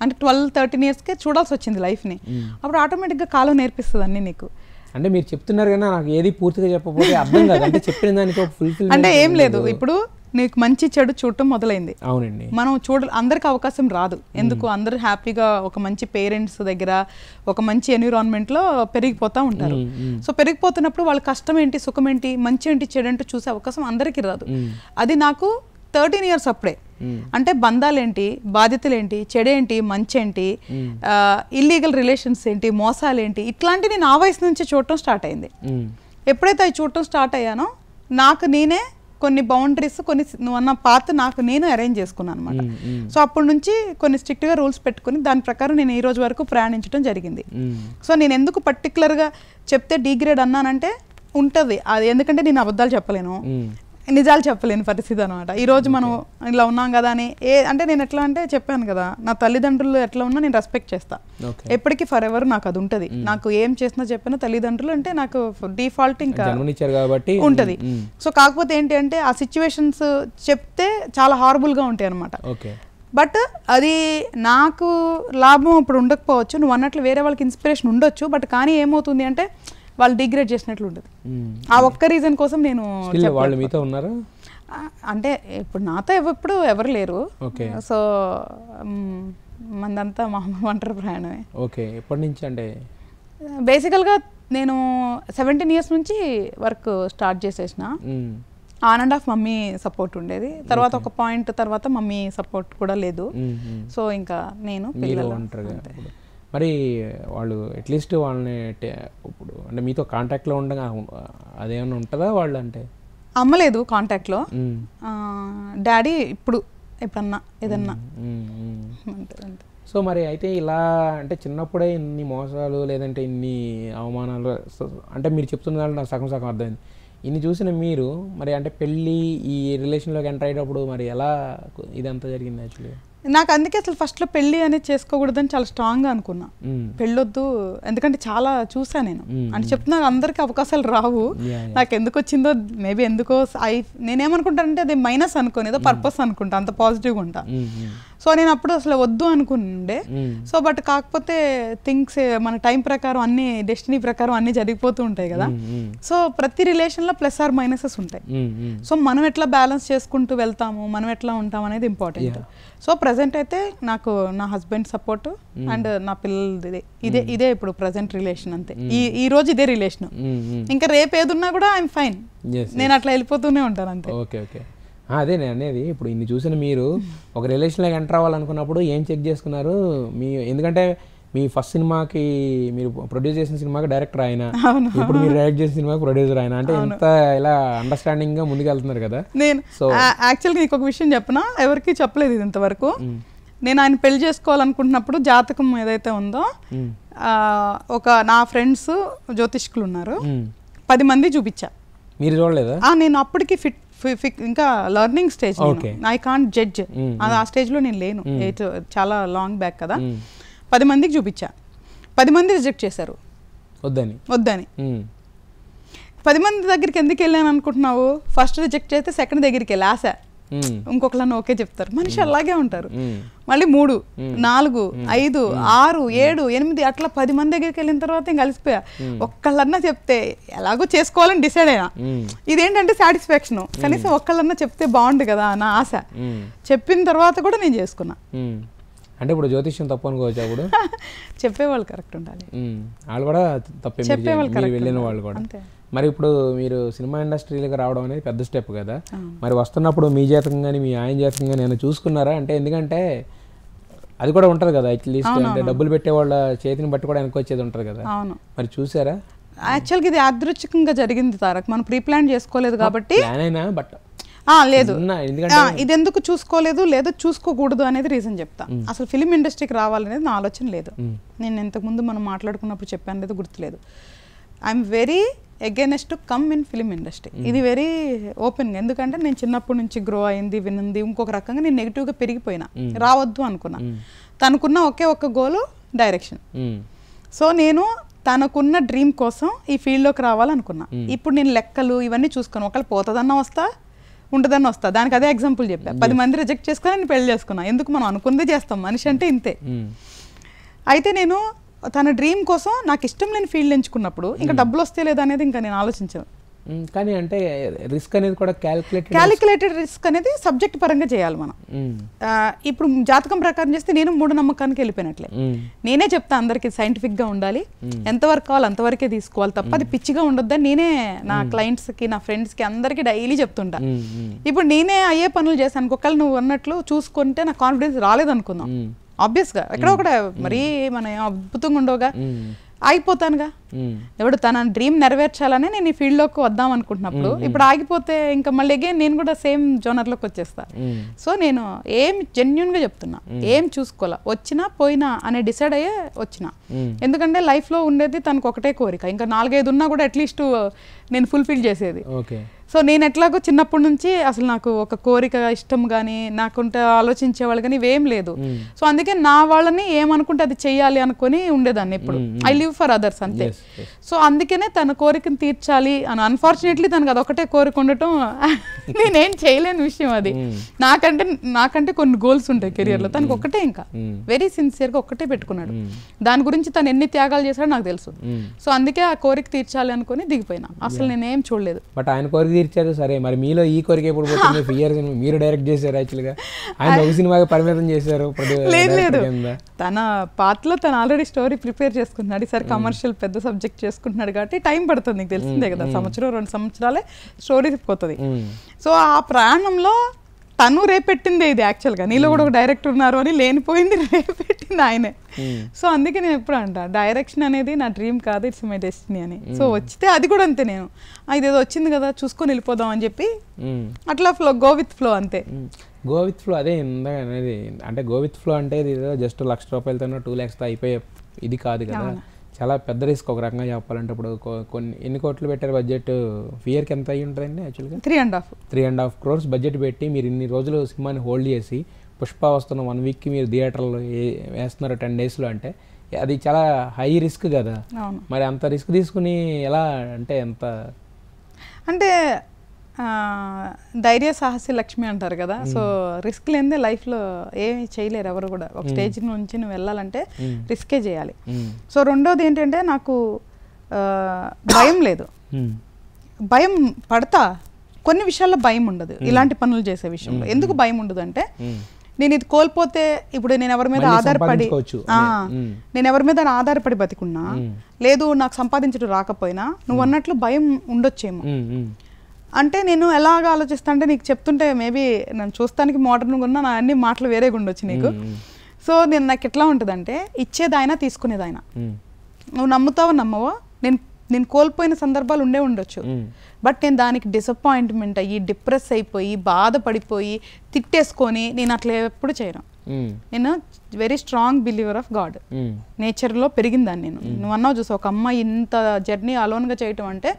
అంటే 12-13 yearsకే చూడాల్సి వచ్చింది లైఫ్ని. అప్పుడు ఆటోమేటిక్గా కాలం నేర్పిస్తుంది అన్ని నీకు. అంటే మీరు చెప్తున్నారు కానీ నాకు ఏది పూర్తిగా చెప్పకపోతే అర్థం కాదు. అంటే చెప్పిన దానికి ఒక ఫుల్ఫిల్ అంటే ఏం లేదు. ఇప్పుడు నీకు మంచి చెడు చూడటం మొదలైంది. అవునండి. మనం అందరికి అవకాశం రాదు. ఎందుకు అందరూ హ్యాపీగా ఒక మంచి పేరెంట్స్ దగ్గర ఒక మంచి ఎన్విరాన్మెంట్లో పెరిగిపోతూ ఉంటారు. సో పెరిగిపోతున్నప్పుడు వాళ్ళ కష్టం ఏంటి, సుఖం ఏంటి, మంచి ఏంటి, చెడు ఏంటి చూసే అవకాశం అందరికీ రాదు. అది నాకు 13 years అప్పుడే. అంటే బంధాలేంటి, బాధ్యతలేంటి, చెడేంటి, మంచేంటి, ఇల్లీగల్ రిలేషన్స్ ఏంటి, మోసాలేంటి, ఇట్లాంటివి నేను ఆ వయసు నుంచి చూడటం స్టార్ట్ అయింది. ఎప్పుడైతే అవి చూడటం స్టార్ట్ అయ్యానో నాకు నేనే కొన్ని బౌండరీస్, కొన్ని నువ్వు అన్న పాత్ నాకు నేను అరేంజ్ చేసుకున్నాను అనమాట. సో అప్పటి నుంచి కొన్ని స్ట్రిక్ట్గా రూల్స్ పెట్టుకుని దాని ప్రకారం నేను ఈ రోజు వరకు ప్రయాణించడం జరిగింది. సో నేను ఎందుకు పర్టికులర్గా చెప్తే డిగ్రేడ్ అన్నానంటే ఉంటుంది అది, ఎందుకంటే నేను అబద్ధాలు చెప్పలేను, నిజాలు చెప్పలేని పరిస్థితి అనమాట. ఈరోజు మనం ఇలా ఉన్నాం కదా అని అంటే నేను ఎట్లా అంటే చెప్పాను కదా, నా తల్లిదండ్రులు ఎట్లా ఉన్నా నేను రెస్పెక్ట్ చేస్తా ఎప్పటికీ, ఫర్ ఎవర్ నాకు అది ఉంటుంది. నాకు ఏం చేసినా చెప్పినా తల్లిదండ్రులు అంటే నాకు డిఫాల్ట్ ఇంకా ఉంటుంది. సో కాకపోతే ఏంటి అంటే ఆ సిచ్యువేషన్స్ చెప్తే చాలా హారబుల్గా ఉంటాయి అనమాట. బట్ అది నాకు లాభం ఇప్పుడు ఉండకపోవచ్చు, నువ్వు అన్నట్లు వేరే వాళ్ళకి ఇన్స్పిరేషన్ ఉండొచ్చు, బట్ కానీ ఏమవుతుంది అంటే వాళ్ళు డిగ్రేడ్ చేసినట్లు ఉంటుంది. ఆ ఒక్క రీజన్ కోసం నేను వాళ్ళు మీతో ఉన్నారు అంటే ఇప్పుడు నాతో ఎప్పుడు ఎవరు లేరు. సో మందంతా మామూలు ఒంటరి ప్రయాణమే. ఓకే, ఎప్పటి నుంచి అంటే బేసికల్గా నేను 17 years నుంచి వర్క్ స్టార్ట్ చేసేసిన. On and of mummy support ఉండేది, తర్వాత ఒక పాయింట్ తర్వాత మమ్మీ సపోర్ట్ కూడా లేదు. సో ఇంకా నేను పిల్లలు ఉంటారు. మరి వాళ్ళు అట్లీస్ట్ వాళ్ళని ఇప్పుడు అంటే మీతో కాంటాక్ట్లో ఉండగా అదేమన్నా ఉంటుందా వాళ్ళు? అంటే అమ్మలేదు కాంటాక్ట్లో, డాడీ ఇప్పుడు ఎప్పుడన్నా ఏదన్నా అంతే. సో మరి అయితే ఇలా అంటే చిన్నప్పుడే ఇన్ని మోసాలు లేదంటే ఇన్ని అవమానాలు అంటే మీరు చెప్తున్న దాంట్లో నాకు సగం సగం అర్థమైంది. ఇన్ని చూసిన మీరు మరి అంటే పెళ్ళి ఈ రిలేషన్లోకి ఎంటర్ అయ్యేటప్పుడు మరి ఎలా ఇదంతా జరిగింది? యాక్చువల్లీ నాకు అందుకే అసలు ఫస్ట్లో పెళ్ళి అనేది చేసుకోకూడదని చాలా స్ట్రాంగ్గా అనుకున్నా. పెళ్ళొద్దు, ఎందుకంటే చాలా చూసా నేను. అంటే చెప్తున్నా అందరికీ అవకాశాలు రావు, నాకు ఎందుకు వచ్చిందో మేబీ ఎందుకో నేనేమనుకుంటానంటే అది మైనస్ అనుకోని ఏదో పర్పస్ అనుకుంటా, అంత పాజిటివ్గా ఉంటా. సో నేను అప్పుడు అసలు వద్దు అనుకుండే. సో బట్ కాకపోతే థింగ్స్ మన టైం ప్రకారం అన్ని డెస్టినీ ప్రకారం అన్ని జరిగిపోతూ ఉంటాయి కదా. సో ప్రతి రిలేషన్లో ప్లస్ ఆర్ మైనసెస్ ఉంటాయి. సో మనం ఎట్లా బ్యాలెన్స్ చేసుకుంటూ వెళ్తాము, మనం ఎట్లా ఉంటాం అనేది ఇంపార్టెంట్. సో ప్రజెంట్ అయితే నాకు నా హస్బెండ్ సపోర్ట్ అండ్ నా పిల్లలది ఇదే ఇప్పుడు ప్రజెంట్ రిలేషన్ అంతే. ఈ రోజు ఇదే రిలేషన్, ఇంకా రేపు ఏదున్నా కూడా ఐఎమ్ ఫైన్, నేను అట్లా వెళ్ళిపోతూనే ఉంటాను అంతే. ఓకే ఓకే, అదే నేను అనేది. ఇప్పుడు ఇన్ని చూసిన మీరు ఒక రిలేషన్లోకి ఎంటర్ అవ్వాలనుకున్నప్పుడు ఏం చెక్ చేసుకున్నారు మీ? ఎందుకంటే మీ ఫస్ట్ సినిమాకి మీరు ప్రొడ్యూస్ చేసిన సినిమాకి డైరెక్టర్ ఆయన, ఇప్పుడు మీరు డైరెక్ట్ చేసిన సినిమాకి ప్రొడ్యూసర్ ఆయన, అంటే ఎంత ఇలా అండర్స్టాండింగ్గా ముందుకు వెళ్తున్నారు కదా. నేను యాక్చువల్గా నీకు ఒక విషయం చెప్పనా, ఎవరికి చెప్పలేదు ఇది ఇంతవరకు. నేను ఆయన పెళ్లి చేసుకోవాలనుకుంటున్నప్పుడు జాతకం ఏదైతే ఉందో నా ఫ్రెండ్స్ జ్యోతిష్కులు ఉన్నారు, 10 మంది చూపించా. మీరు చూడలేదా? నేను అప్పటికి ఇంకా learning stage, I can't judge, ఆ స్టేజ్లో నేను లేను, చాలా లాంగ్ బ్యాక్ కదా. 10 మందికి చూపించా, 10 మంది రిజెక్ట్ చేశారు వద్దని. 10 మంది దగ్గరికి ఎందుకు వెళ్ళాను అనుకుంటున్నావు? ఫస్ట్ రిజెక్ట్ చేస్తే సెకండ్ దగ్గరికి వెళ్ళి ఆశ, ఇంకొకళ్ళని ఓకే చెప్తారు, మనిషి అలాగే ఉంటారు. మళ్ళీ 3, 4, 5, 6, 7, 8 అట్లా 10 మంది దగ్గరికి వెళ్ళిన తర్వాత ఇంకా కలిసిపోయా. ఒక్కళ్ళన్నా చెప్తే ఎలాగో చేసుకోవాలని డిసైడ్ అయినా. ఇదేంటంటే సాటిస్ఫాక్షన్, కనీసం ఒక్కళ్ళన్నా చెప్తే బాగుండు కదా నా ఆశ. చెప్పిన తర్వాత కూడా నేను చేసుకున్నా. అంటే ఇప్పుడు జ్యోతిష్యం తప్పు అనుకోవచ్చు? అప్పుడు చెప్పేవాళ్ళు కరెక్ట్ ఉండాలి, వాళ్ళు కూడా తప్పే, వెళ్ళిన వాళ్ళు కూడా. మరి ఇప్పుడు మీరు సినిమా ఇండస్ట్రీలోకి రావడం అనేది పెద్ద స్టెప్ కదా. మరి వస్తున్నప్పుడు మీ జాతకం కానీ మీ ఆయన జాతకం కానీ ఏమైనా చూసుకున్నారా? అంటే ఎందుకంటే అది కూడా ఉంటుంది కదా, అట్లీస్ట్ అంటే డబ్బులు పెట్టే వాళ్ళ చేతిని బట్టి కూడా వెనక్కి వచ్చేది ఉంటుంది కదా. మరి చూసారా? యాక్చువల్గా ఇది యాదృచ్ఛికంగా జరిగింది తారక్, మనం ప్రీ ప్లాన్ చేసుకోలేదు కాబట్టి. బట్ లేదు, ఇది ఎందుకు చూసుకోలేదు లేదా చూసుకోకూడదు అనేది రీజన్ చెప్తా. అసలు ఫిలిం ఇండస్ట్రీకి రావాలనేది నా ఆలోచన లేదు. నేను ఇంతకుముందు మనం మాట్లాడుకున్నప్పుడు చెప్పాను లేదు, గుర్తులేదు. I'm very against to come in film industry, ఇది వెరీ ఓపెన్గా. ఎందుకంటే నేను చిన్నప్పటి నుంచి గ్రో అయింది, వినుంది, ఇంకొక రకంగా నేను నెగిటివ్గా పెరిగిపోయినా, రావద్దు అనుకున్నా. తనకున్న ఒకే ఒక్క గోలు డైరెక్షన్. సో నేను తనకున్న డ్రీమ్ కోసం ఈ ఫీల్డ్లోకి రావాలనుకున్నా. ఇప్పుడు నేను లెక్కలు ఇవన్నీ చూసుకున్నాను, ఒకళ్ళు పోతుందన్నా వస్తా, ఉంటుందన్న వస్తా. దానికి అదే ఎగ్జాంపుల్ చెప్పా. 10 మంది రిజెక్ట్ చేసుకొని నేను పెళ్లి చేసుకున్నా. ఎందుకు, మనం అనుకుందే చేస్తాం, మనిషి అంటే ఇంతే. అయితే నేను తన డ్రీమ్ కోసం నాకు ఇష్టం లేని ఫీల్డ్ ఎంచుకున్నప్పుడు ఇంకా డబ్బులు వస్తే లేదా అనేది ఇంకా నేను ఆలోచించాను. కానీ అంటే రిస్క్ అనేది కూడా క్యాలిక్యులేటెడ్ రిస్క్ అనేది సబ్జెక్ట్ పరంగా చేయాలి మనం. ఇప్పుడు జాతకం ప్రకారం చేస్తే నేను మూఢనమ్మకానికి వెళ్ళిపోయినట్లే. నేనే చెప్తా అందరికి సైంటిఫిక్గా ఉండాలి, ఎంతవరకు కావాలి అంతవరకే తీసుకోవాలి తప్ప అది పిచ్చిగా ఉండొద్దని నేనే నా క్లయింట్స్కి, నా ఫ్రెండ్స్కి అందరికీ డైలీ చెప్తుంటా. ఇప్పుడు నేనే అయ్యే పనులు చేశాను, ఇంకొకళ్ళు నువ్వు అన్నట్లు చూసుకుంటే నాకు కాన్ఫిడెన్స్ రాలేదనుకుందాం. ఆబ్వియస్గా ఎక్కడో ఒకటే మరీ మన అద్భుతంగా ఉండవుగా, ఆగిపోతానుగా. ఎవడు తన డ్రీమ్ నెరవేర్చాలని నేను ఈ ఫీల్డ్లోకి వద్దాం అనుకుంటున్నప్పుడు ఇప్పుడు ఆగిపోతే ఇంకా మళ్ళీ అగైన్ నేను కూడా సేమ్ జోనర్లోకి వచ్చేస్తా. సో నేను ఏం జెన్యున్గా చెప్తున్నా, ఏం చూసుకోవాలా, వచ్చినా పోయినా అనే డిసైడ్ అయ్యే వచ్చినా. ఎందుకంటే లైఫ్లో ఉండేది తనకు ఒకటే కోరిక, ఇంకా 4-5 ఉన్నా కూడా అట్లీస్ట్ నేను ఫుల్ఫిల్ చేసేది. సో నేను ఎట్లాగో చిన్నప్పటి నుంచి అసలు నాకు ఒక కోరిక ఇష్టం కానీ నాకుంటే ఆలోచించేవాళ్ళు కానీ ఇవేం లేదు. సో అందుకే నా వాళ్ళని ఏమనుకుంటే అది చెయ్యాలి అనుకుని ఉండేదాన్ని ఎప్పుడు. ఐ లివ్ ఫర్ అదర్స్ అంతే. సో అందుకనే తన కోరికను తీర్చాలి అని. అన్ఫార్చునేట్లీ తనకు అదొకటే కోరిక ఉండటం నేనేం చేయలేని విషయం అది. నాకంటే కొన్ని గోల్స్ ఉంటాయి కెరియర్లో, తనకు ఒకటే, ఇంకా వెరీ సిన్సియర్గా ఒక్కటే పెట్టుకున్నాడు. దాని గురించి తను ఎన్ని త్యాగాలు చేశాడో నాకు తెలుసు. సో అందుకే ఆ కోరిక తీర్చాలి అనుకుని దిగిపోయినా. అసలు నేనేం చూడలేదు. బట్ ఆయన కోరిక తీర్చారు సరే, మరి మీలో ఈ కోరిక ఎప్పుడు పోతుంది? ఫియర్ సినిమా మీరు డైరెక్ట్ చేశారు యాక్చువల్గా, ఆయన ఒక సినిమాకి పరిమితం చేశారు. లేదు, తన పాత్రలో తను ఆల్రెడీ స్టోరీ ప్రిపేర్ చేసుకుంటున్నాడు. ఈసారి కమర్షియల్ పెద్ద సబ్జెక్ట్ చేసుకుంటున్నాడు కాబట్టి టైం పడుతుంది. నీకు తెలిసిందే కదా, సంవత్సరం 2 సంవత్సరాలే స్టోరీ పోతుంది. సో ఆ ప్రయాణంలో తను రేపెట్టిందే ఇది యాక్చువల్గా. నీలో కూడా ఒక డైరెక్టర్ ఉన్నారు అని లేనిపోయింది రేపెట్టింది ఆయనే. సో అందుకే నేను ఎప్పుడు అంట, డైరెక్షన్ అనేది నా డ్రీమ్ కాదు, ఇట్స్ మై డెస్టినీ అని. సో వచ్చితే అది కూడా అంతే, నేను ఇదేదో వచ్చింది కదా చూసుకొని వెళ్ళిపోదాం అని చెప్పి అట్లా గో విత్ ఫ్లో అంతే. గో విత్ ఫ్లో అదే ఇందాక అనేది. అంటే గో విత్ ఫ్లో అంటే ఇది ఏదో జస్ట్ ₹1,00,000 2 lakhs అయిపోయే ఇది కాదు కదా, చాలా పెద్ద రిస్క్ ఒక రకంగా చెప్పాలంటే. ఇప్పుడు కొన్ని ఎన్ని కోట్లు పెట్టారు బడ్జెట్? ఫియర్కి ఎంత అయ్యి ఉంటుందండి యాక్చువల్గా? 3.5 crores బడ్జెట్ పెట్టి మీరు ఇన్ని రోజులు సినిమాని హోల్డ్ చేసి పుష్ప వస్తున్న 1 weekకి మీరు థియేటర్లో వేస్తున్నారు 10 daysలో, అంటే అది చాలా హై రిస్క్ కదా. మరి అంత రిస్క్ తీసుకుని ఎలా, అంటే ఎంత అంటే ధైర్య సాహసి లక్ష్మి అంటారు కదా. సో రిస్క్ లేనిదే లైఫ్లో ఏమి చేయలేరు ఎవరు కూడా. ఒక స్టేజ్ నుంచి నువ్వు వెళ్ళాలంటే రిస్కే చేయాలి. సో రెండోది ఏంటంటే నాకు భయం లేదు. భయం పడతా, కొన్ని విషయాల్లో భయం ఉండదు ఇలాంటి పనులు చేసే విషయంలో. ఎందుకు భయం ఉండదు అంటే, నేను ఇది కోల్పోతే ఇప్పుడు నేను ఎవరి మీద ఆధారపడి బతికున్నా, లేదు నాకు సంపాదించడం రాకపోయినా, నువ్వు అన్నట్లు భయం ఉండొచ్చేమో. అంటే నేను ఎలాగ ఆలోచిస్తా అంటే, నీకు చెప్తుంటే మేబీ నన్ను చూస్తానికి మోడర్న్గా ఉన్నా, నా అన్ని మాటలు వేరేగా ఉండొచ్చు నీకు. సో నాకు ఎట్లా ఉంటుందంటే, ఇచ్చేదాయన తీసుకునేదాయన. నువ్వు నమ్ముతావో నమ్మవో, నేను కోల్పోయిన సందర్భాలు ఉండొచ్చు. బట్ నేను దానికి డిసప్పాయింట్మెంట్ అయ్యి డిప్రెస్ అయిపోయి బాధపడిపోయి తిట్టేసుకొని నేను అట్లా ఎప్పుడు చేయను. నేను very strong believer of God. నేచర్లో పెరిగిందాన్ని నేను. నువ్వు అన్నావు చూసా, ఒక అమ్మాయి ఇంత జర్నీ అలోన్గా చేయటం అంటే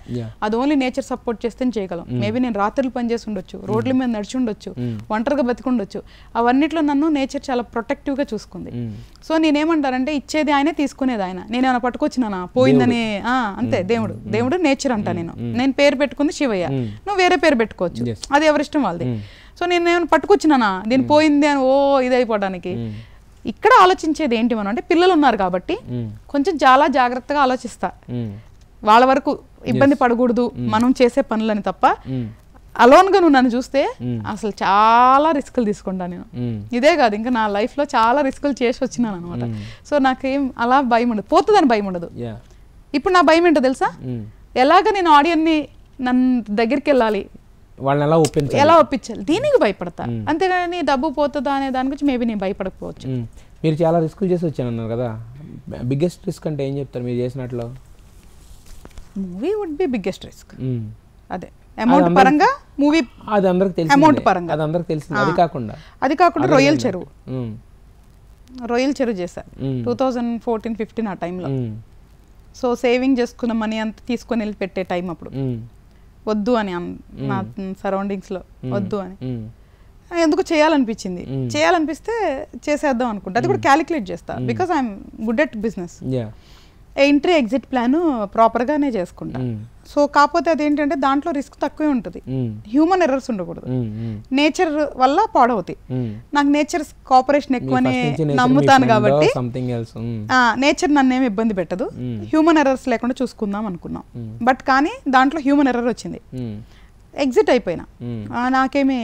అది ఓన్లీ నేచర్ సపోర్ట్ చేస్తే చేయగలం. మేబీ నేను రాత్రులు పనిచేసి ఉండొచ్చు, రోడ్ల మీద నడిచి ఉండొచ్చు, ఒంటరిగా బతికుండొచ్చు. అవన్నిట్లో నన్ను నేచర్ చాలా ప్రొటెక్టివ్గా చూసుకుంది. సో నేనేమంటానంటే, ఇచ్చేది ఆయనే తీసుకునేది ఆయన. నేను ఏమైనా పట్టుకొచ్చినా పోయిందని అంతే. దేవుడు నేచర్ అంటా. నేను పేరు పెట్టుకుంది శివయ్య, నువ్వు వేరే పేరు పెట్టుకోవచ్చు, అది ఎవరిష్టం వాళ్ళది. సో నేను ఏమైనా పట్టుకొచ్చినానా దీని పోయింది అని ఇదైపోవడానికి. ఇక్కడ ఆలోచించేది ఏంటి మనం అంటే, పిల్లలు ఉన్నారు కాబట్టి కొంచెం చాలా జాగ్రత్తగా ఆలోచిస్తా. వాళ్ళ వరకు ఇబ్బంది పడకూడదు మనం చేసే పనులని తప్ప, అలోన్గా నువ్వు నన్ను చూస్తే అసలు చాలా రిస్కులు తీసుకుంటా నేను. ఇదే కాదు, ఇంకా నా లైఫ్లో చాలా రిస్కులు చేసి వచ్చినాను అనమాట. సో నాకేం అలా భయం ఉండదు, పోతుందని భయం ఉండదు. ఇప్పుడు నా భయం ఏంటో తెలుసా, ఎలాగ నేను ఆడియన్ని నన్ను దగ్గరికి వెళ్ళాలి, వాళ్ళని ఎలా ఒప్పించాలి, దీనికి భయపడతా. అంతేగాని డబ్బు పోతుందా అనే దాని గురించి మేబీ నేను భయపడకపోవచ్చు. మీరు చాలా రిస్క్ చేసి వచ్చానన్నారు కదా, బిగ్గెస్ట్ రిస్క్ అంటే ఏం చెప్తారు మీరు చేసినట్లు? Movie would be biggest risk. అదే అమౌంట్ పరంగా మూవీ, అది అందరికి తెలిసి, అమౌంట్ పరంగా అది అందరికి తెలిసింది. అది కాకుండా రొయ్యల చెరువు చేశా 2014-15 ఆ టైంలో. సో సేవింగ్ చేసుకున్న మనీ అంతా తీసుకొని వెళ్ళి పెట్టే టైం అప్పుడు. వద్దు అని నా సరౌండింగ్స్లో వద్దు అని, ఎందుకు చేయాలనిపించింది. చేయాలనిపిస్తే చేసేద్దాం అనుకుంటా. అది కూడా క్యాలిక్యులేట్ చేస్తా, because I'm good at business. Entry exit plan ప్రాపర్గానే చేసుకుంటా. సో కాకపోతే అదేంటంటే దాంట్లో రిస్క్ తక్కువే ఉంటుంది, హ్యూమన్ ఎర్రర్స్ ఉండకూడదు. నేచర్ వల్ల పాడవుతాయి. నాకు నేచర్ కోఆపరేషన్ ఎక్కువనే నమ్ముతాను కాబట్టి నేచర్ నన్నేమి ఇబ్బంది పెట్టదు. హ్యూమన్ ఎర్రర్స్ లేకుండా చూసుకుందాం అనుకున్నాం. బట్ కానీ దాంట్లో హ్యూమన్ ఎర్రర్ వచ్చింది, ఎగ్జిట్ అయిపోయినా. నాకేమీ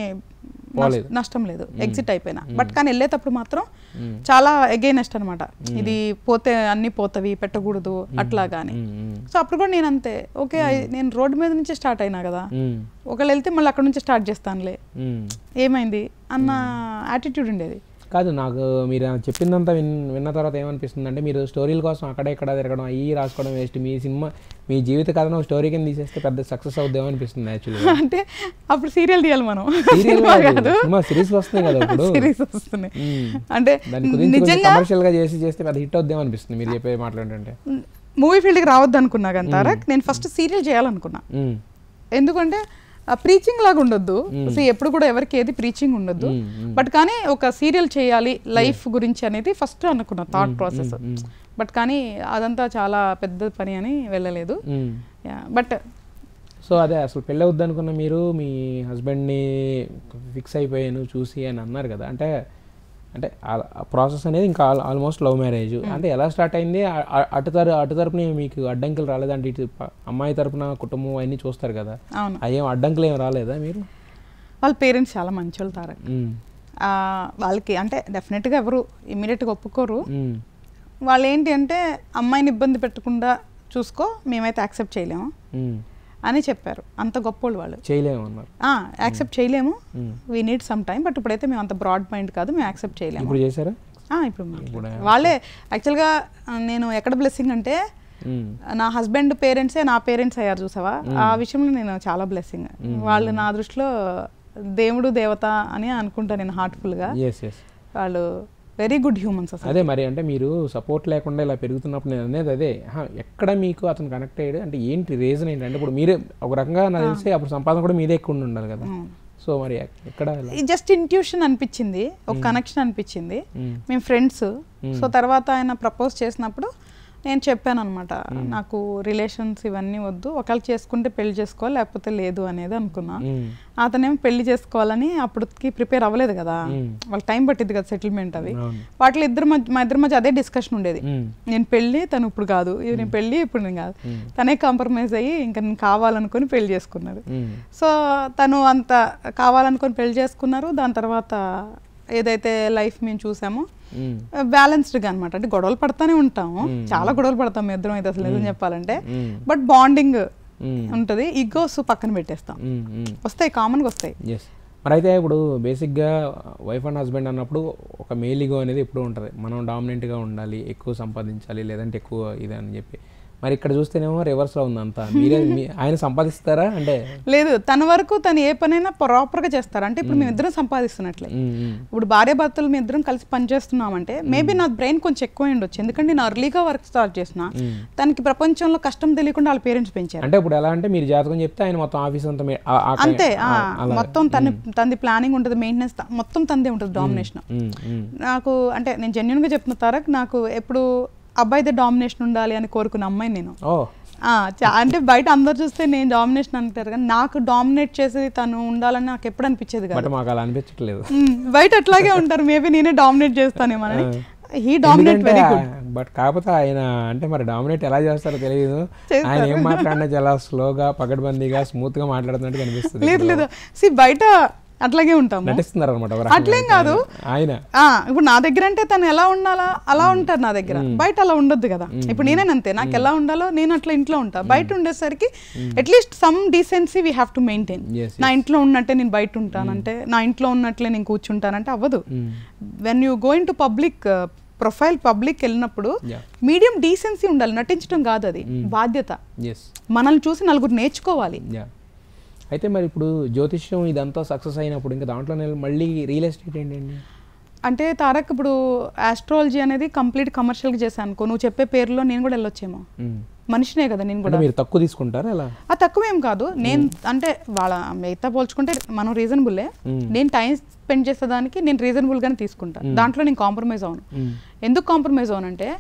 నష్టం లేదు, ఎగ్జిట్ అయిపోయినా. బట్ కానీ వెళ్ళేటప్పుడు మాత్రం చాలా అగైనెస్ట్ అనమాట. ఇది పోతే అన్ని పోతవి, పెట్టకూడదు అట్లాగాని. సో అప్పుడు కూడా నేను అంతే, ఓకే నేను రోడ్డు మీద నుంచి స్టార్ట్ అయినా కదా, ఒకళ్ళు వెళ్తే మళ్ళీ అక్కడ నుంచి స్టార్ట్ చేస్తానులే, ఏమైంది అన్న యాటిట్యూడ్ ఉండేది. కాదు, నాకు మీరు చెప్పిందంతా విన్న తర్వాత ఏమనిపిస్తుంది అంటే, మీరు స్టోరీల కోసం అక్కడ ఇక్కడ తిరగడం, అయ్యి రాసుకోవడం వేస్ట్. మీ సినిమా, మీ జీవిత కథను స్టోరీ కింద తీసేస్తే పెద్ద సక్సెస్ అవుద్దేమో అనిపిస్తుంది యాక్చువల్గా. అంటే అప్పుడు సీరియల్ తీయాలి మనం, సిరీస్ వస్తుంది కదా, ఇప్పుడు సిరీస్ వస్తుంది. అంటే నిజంగా కమర్షియల్ గా చేస్తే పెద్ద హిట్ అవుద్దేమో అనిపిస్తుంది మీరు చెప్పే మాట్లాడుతుంటే. మూవీ ఫీల్డ్కి రావద్దు అనుకున్నా కానీ తారక్, నేను ఫస్ట్ సీరియల్ చేయాలనుకున్నా. ఎందుకంటే ప్రీచింగ్ లాగా ఉండొద్దు, ఎప్పుడు కూడా ఎవరికి ఏది ప్రీచింగ్ ఉండొద్దు, బట్ కానీ ఒక సీరియల్ చేయాలి లైఫ్ గురించి అనేది ఫస్ట్ అనుకున్న థాట్ ప్రాసెస్. బట్ కానీ అదంతా చాలా పెద్ద పని అని వెళ్ళలేదు. బట్ సో అదే అసలు పెళ్ళి అవుద్ది అనుకున్న మీరు మీ హస్బెండ్ని ఫిక్స్ అయిపోయాను చూసి అని అన్నారు కదా, అంటే అంటే ఆ ప్రాసెస్ అనేది ఇంకా ఆల్మోస్ట్ లవ్ మ్యారేజ్. అంటే ఎలా స్టార్ట్ అయింది? అటు తరపున మీకు అడ్డంకులు రాలేదా? అంటే ఇటు అమ్మాయి తరపున కుటుంబం అవన్నీ చూస్తారు కదా, అయ్యేం అడ్డంకులు ఏం రాలేదా మీరు? వాళ్ళ పేరెంట్స్ చాలా మంచి వాళ్ళు తారక్. వాళ్ళకి అంటే డెఫినెట్గా ఎవరు ఇమ్మీడియట్గా ఒప్పుకోరు. వాళ్ళు ఏంటి అంటే అమ్మాయిని ఇబ్బంది పెట్టకుండా చూసుకో, మేమైతే యాక్సెప్ట్ చేయలేము అని చెప్పారు. అంత గొప్పోళ్ళు వాళ్ళు. చేయలేము అన్నారు. యాక్సెప్ట్ చేయలేము, we need some time, but ఇప్పుడైతే మేము అంత బ్రాడ్ మైండ్ కాదు, మేము యాక్సెప్ట్ చేయలేము. ఇప్పుడు చేశారా? ఇప్పుడు వాళ్ళే యాక్చువల్గా నేను ఎక్కడ బ్లెస్సింగ్ అంటే నా హస్బెండ్ పేరెంట్సే నా పేరెంట్స్ అయ్యారు చూసావా, ఆ విషయంలో నేను చాలా బ్లెస్సింగ్. వాళ్ళు నా దృష్టిలో దేవుడు దేవత అని అనుకుంటా నేను హార్ట్ఫుల్గా. వాళ్ళు వెరీ గుడ్ హ్యూమన్స్ అసలు. అదే మరి అంటే మీరు సపోర్ట్ లేకుండా ఇలా పెరుగుతున్నప్పుడు నేను అనేది అదే ఎక్కడ మీకు అతను కనెక్ట్ అయ్యాడు అంటే ఏంటి రీజన్ ఏంటంటే ఇప్పుడు మీరే ఒక రకంగా నాకు తెలిసి అప్పుడు సంపాదన కూడా మీదే ఎక్కువ ఉండాలి కదా, సో మరి ఎక్కడ జస్ట్ ఇంట్యూషన్ అనిపించింది, ఒక కనెక్షన్ అనిపించింది, మేము ఫ్రెండ్స్. సో తర్వాత ఆయన ప్రపోజ్ చేసినప్పుడు నేను చెప్పాను అనమాట, నాకు రిలేషన్స్ ఇవన్నీ వద్దు, ఒకవేళ చేసుకుంటే పెళ్లి చేసుకోవాలి లేకపోతే లేదు అనేది అనుకున్నా. అతనేమో పెళ్లి చేసుకోవాలని అప్పటికి ప్రిపేర్ అవ్వలేదు కదా, వాళ్ళకి టైం పట్టింది కదా సెటిల్మెంట్ అవి. వాటిలో మా ఇద్దరి మధ్య అదే డిస్కషన్ ఉండేది, నేను పెళ్ళి తను ఇప్పుడు కాదు, నేను పెళ్ళి ఇప్పుడు నేను కాదు, తనే కాంప్రమైజ్ అయ్యి ఇంకా నేను కావాలనుకుని పెళ్లి చేసుకున్నారు. సో తను అంత కావాలనుకుని పెళ్లి చేసుకున్నారు. దాని తర్వాత ఏదైతే లైఫ్ మేము చూసామో బ్యాలెన్స్డ్గా అనమాట, అంటే గొడవలు పడతానే ఉంటాము, చాలా గొడవలు పడతాం మీ ఇద్దరం అయితే అసలు ఏదని చెప్పాలంటే, బట్ బాండింగ్ ఉంటుంది, ఈగోస్ పక్కన పెట్టేస్తాం, వస్తాయి కామన్గా వస్తాయి. మరి అయితే ఇప్పుడు బేసిక్గా వైఫ్ అండ్ హస్బెండ్ అన్నప్పుడు ఒక మేల్ ఈగో అనేది ఎప్పుడు ఉంటుంది, మనం డామినెంట్గా ఉండాలి, ఎక్కువ సంపాదించాలి, లేదంటే ఎక్కువ ఇది అని చెప్పి. మరి ఇక్కడ చూస్తేనేమో రివర్స్లో ఉంది అంతా, మీరే ఆయన సంపాదిస్తారా? అంటే లేదు, తన వరకు తను ఏ పనైనా ప్రాపర్గా చేస్తారు. అంటే ఇప్పుడు మేము ఇద్దరం సంపాదిస్తున్నట్లే, ఇప్పుడు భార్య భర్తలు మేము ఇద్దరం కలిసి పనిచేస్తున్నామంటే మేబీ నా బ్రెయిన్ కొంచెం ఎక్కువ ఉండొచ్చు, ఎందుకంటే నేను అర్లీగా వర్క్ స్టార్ట్ చేసిన, తనకి ప్రపంచంలో కష్టం తెలియకుండా వాళ్ళ పేరెంట్స్ పెంచారు. అంటే ఇప్పుడు ఎలా అంటే మీరు జాతకం చెప్తే ఆయన మొత్తం ఆఫీస్ అంతా అంతే, మొత్తం తనది ప్లానింగ్ ఉంటుంది, మెయింటెనెన్స్ మొత్తం తనదే ఉంటుంది, డామినేషన్. నాకు అంటే నేను జెన్యున్గా చెప్తున్న తారక్, నాకు ఎప్పుడు అబ్బాయిదే డామినేషన్ ఉండాలి అని కోరుకున్న అమ్మాయి నేను. అంటే బయట అందరు చూస్తే నేను డామినేషన్ అంటారు కానీ నాకు డామినేట్ చేసి తను ఉండాలని నాకు ఎప్పుడు అనిపించేది కాదు. మాకు అలా అనిపించట్లేదు, బయట అట్లాగే ఉంటారు, మేబీ నేనే డామినేట్ చేస్తానేమని. He dominate very good. But కాకపోతే ఆయన అంటే మరి డామినేట్ ఎలా చేస్తారో తెలియదు, ఆయన ఏం మాట్లాడినా చాలా స్లోగా పకడ్బందీగా స్మూత్ గా మాట్లాడుతున్నట్టు కనిపిస్తుంది. లేదు బయట అట్లాగే ఉంటాము, నటిస్తున్నారు అనమాట. అట్లేం కాదు ఆయన. ఇప్పుడు నా దగ్గర అంటే తను ఎలా ఉండాలా అలా ఉంటారు నా దగ్గర, బయట అలా ఉండొద్దు కదా. ఇప్పుడు నేనేనంతే, నాకు ఎలా ఉండాలో నేను అట్లా ఇంట్లో ఉంటా, బయట ఉండేసరికి at least some decency we have to maintain. నా ఇంట్లో ఉన్నట్టే నేను బయట ఉంటానంటే, నా ఇంట్లో ఉన్నట్లే నేను కూర్చుంటానంటే అవ్వదు. When you going to public profile public వెళ్ళినప్పుడు మీడియం డీసెన్సీ ఉండాలి, నటించడం కాదు, అది బాధ్యత. మనల్ని చూసి నలుగురు నేర్చుకోవాలి. అయితే మరి ఇప్పుడు జ్యోతిష్యం ఇదంతా సక్సెస్ అయినప్పుడు ఇంకా దాంట్లో మళ్ళీ రియల్ ఎస్టేట్ ఏంటండి? అంటే తారక్, ఇప్పుడు ఆస్ట్రాలజీ అనేది కంప్లీట్ కమర్షియల్గా చేశాను అనుకో, నువ్వు చెప్పే పేరులో నేను కూడా వెళ్ళొచ్చేమో, మనిషినే కదా నేను కూడా. మీరు తక్కువ తీసుకుంటారా? అలా తక్కువ ఏం కాదు, నేను అంటే వాళ్ళ మిగతా పోల్చుకుంటే మనం రీజనబుల్లే. నేను టైం స్పెండ్ చేసేదానికి నేను రీజనబుల్గానే తీసుకుంటా, దాంట్లో నేను కాంప్రమైజ్ అవును. ఎందుకు కాంప్రమైజ్ అవునంటే,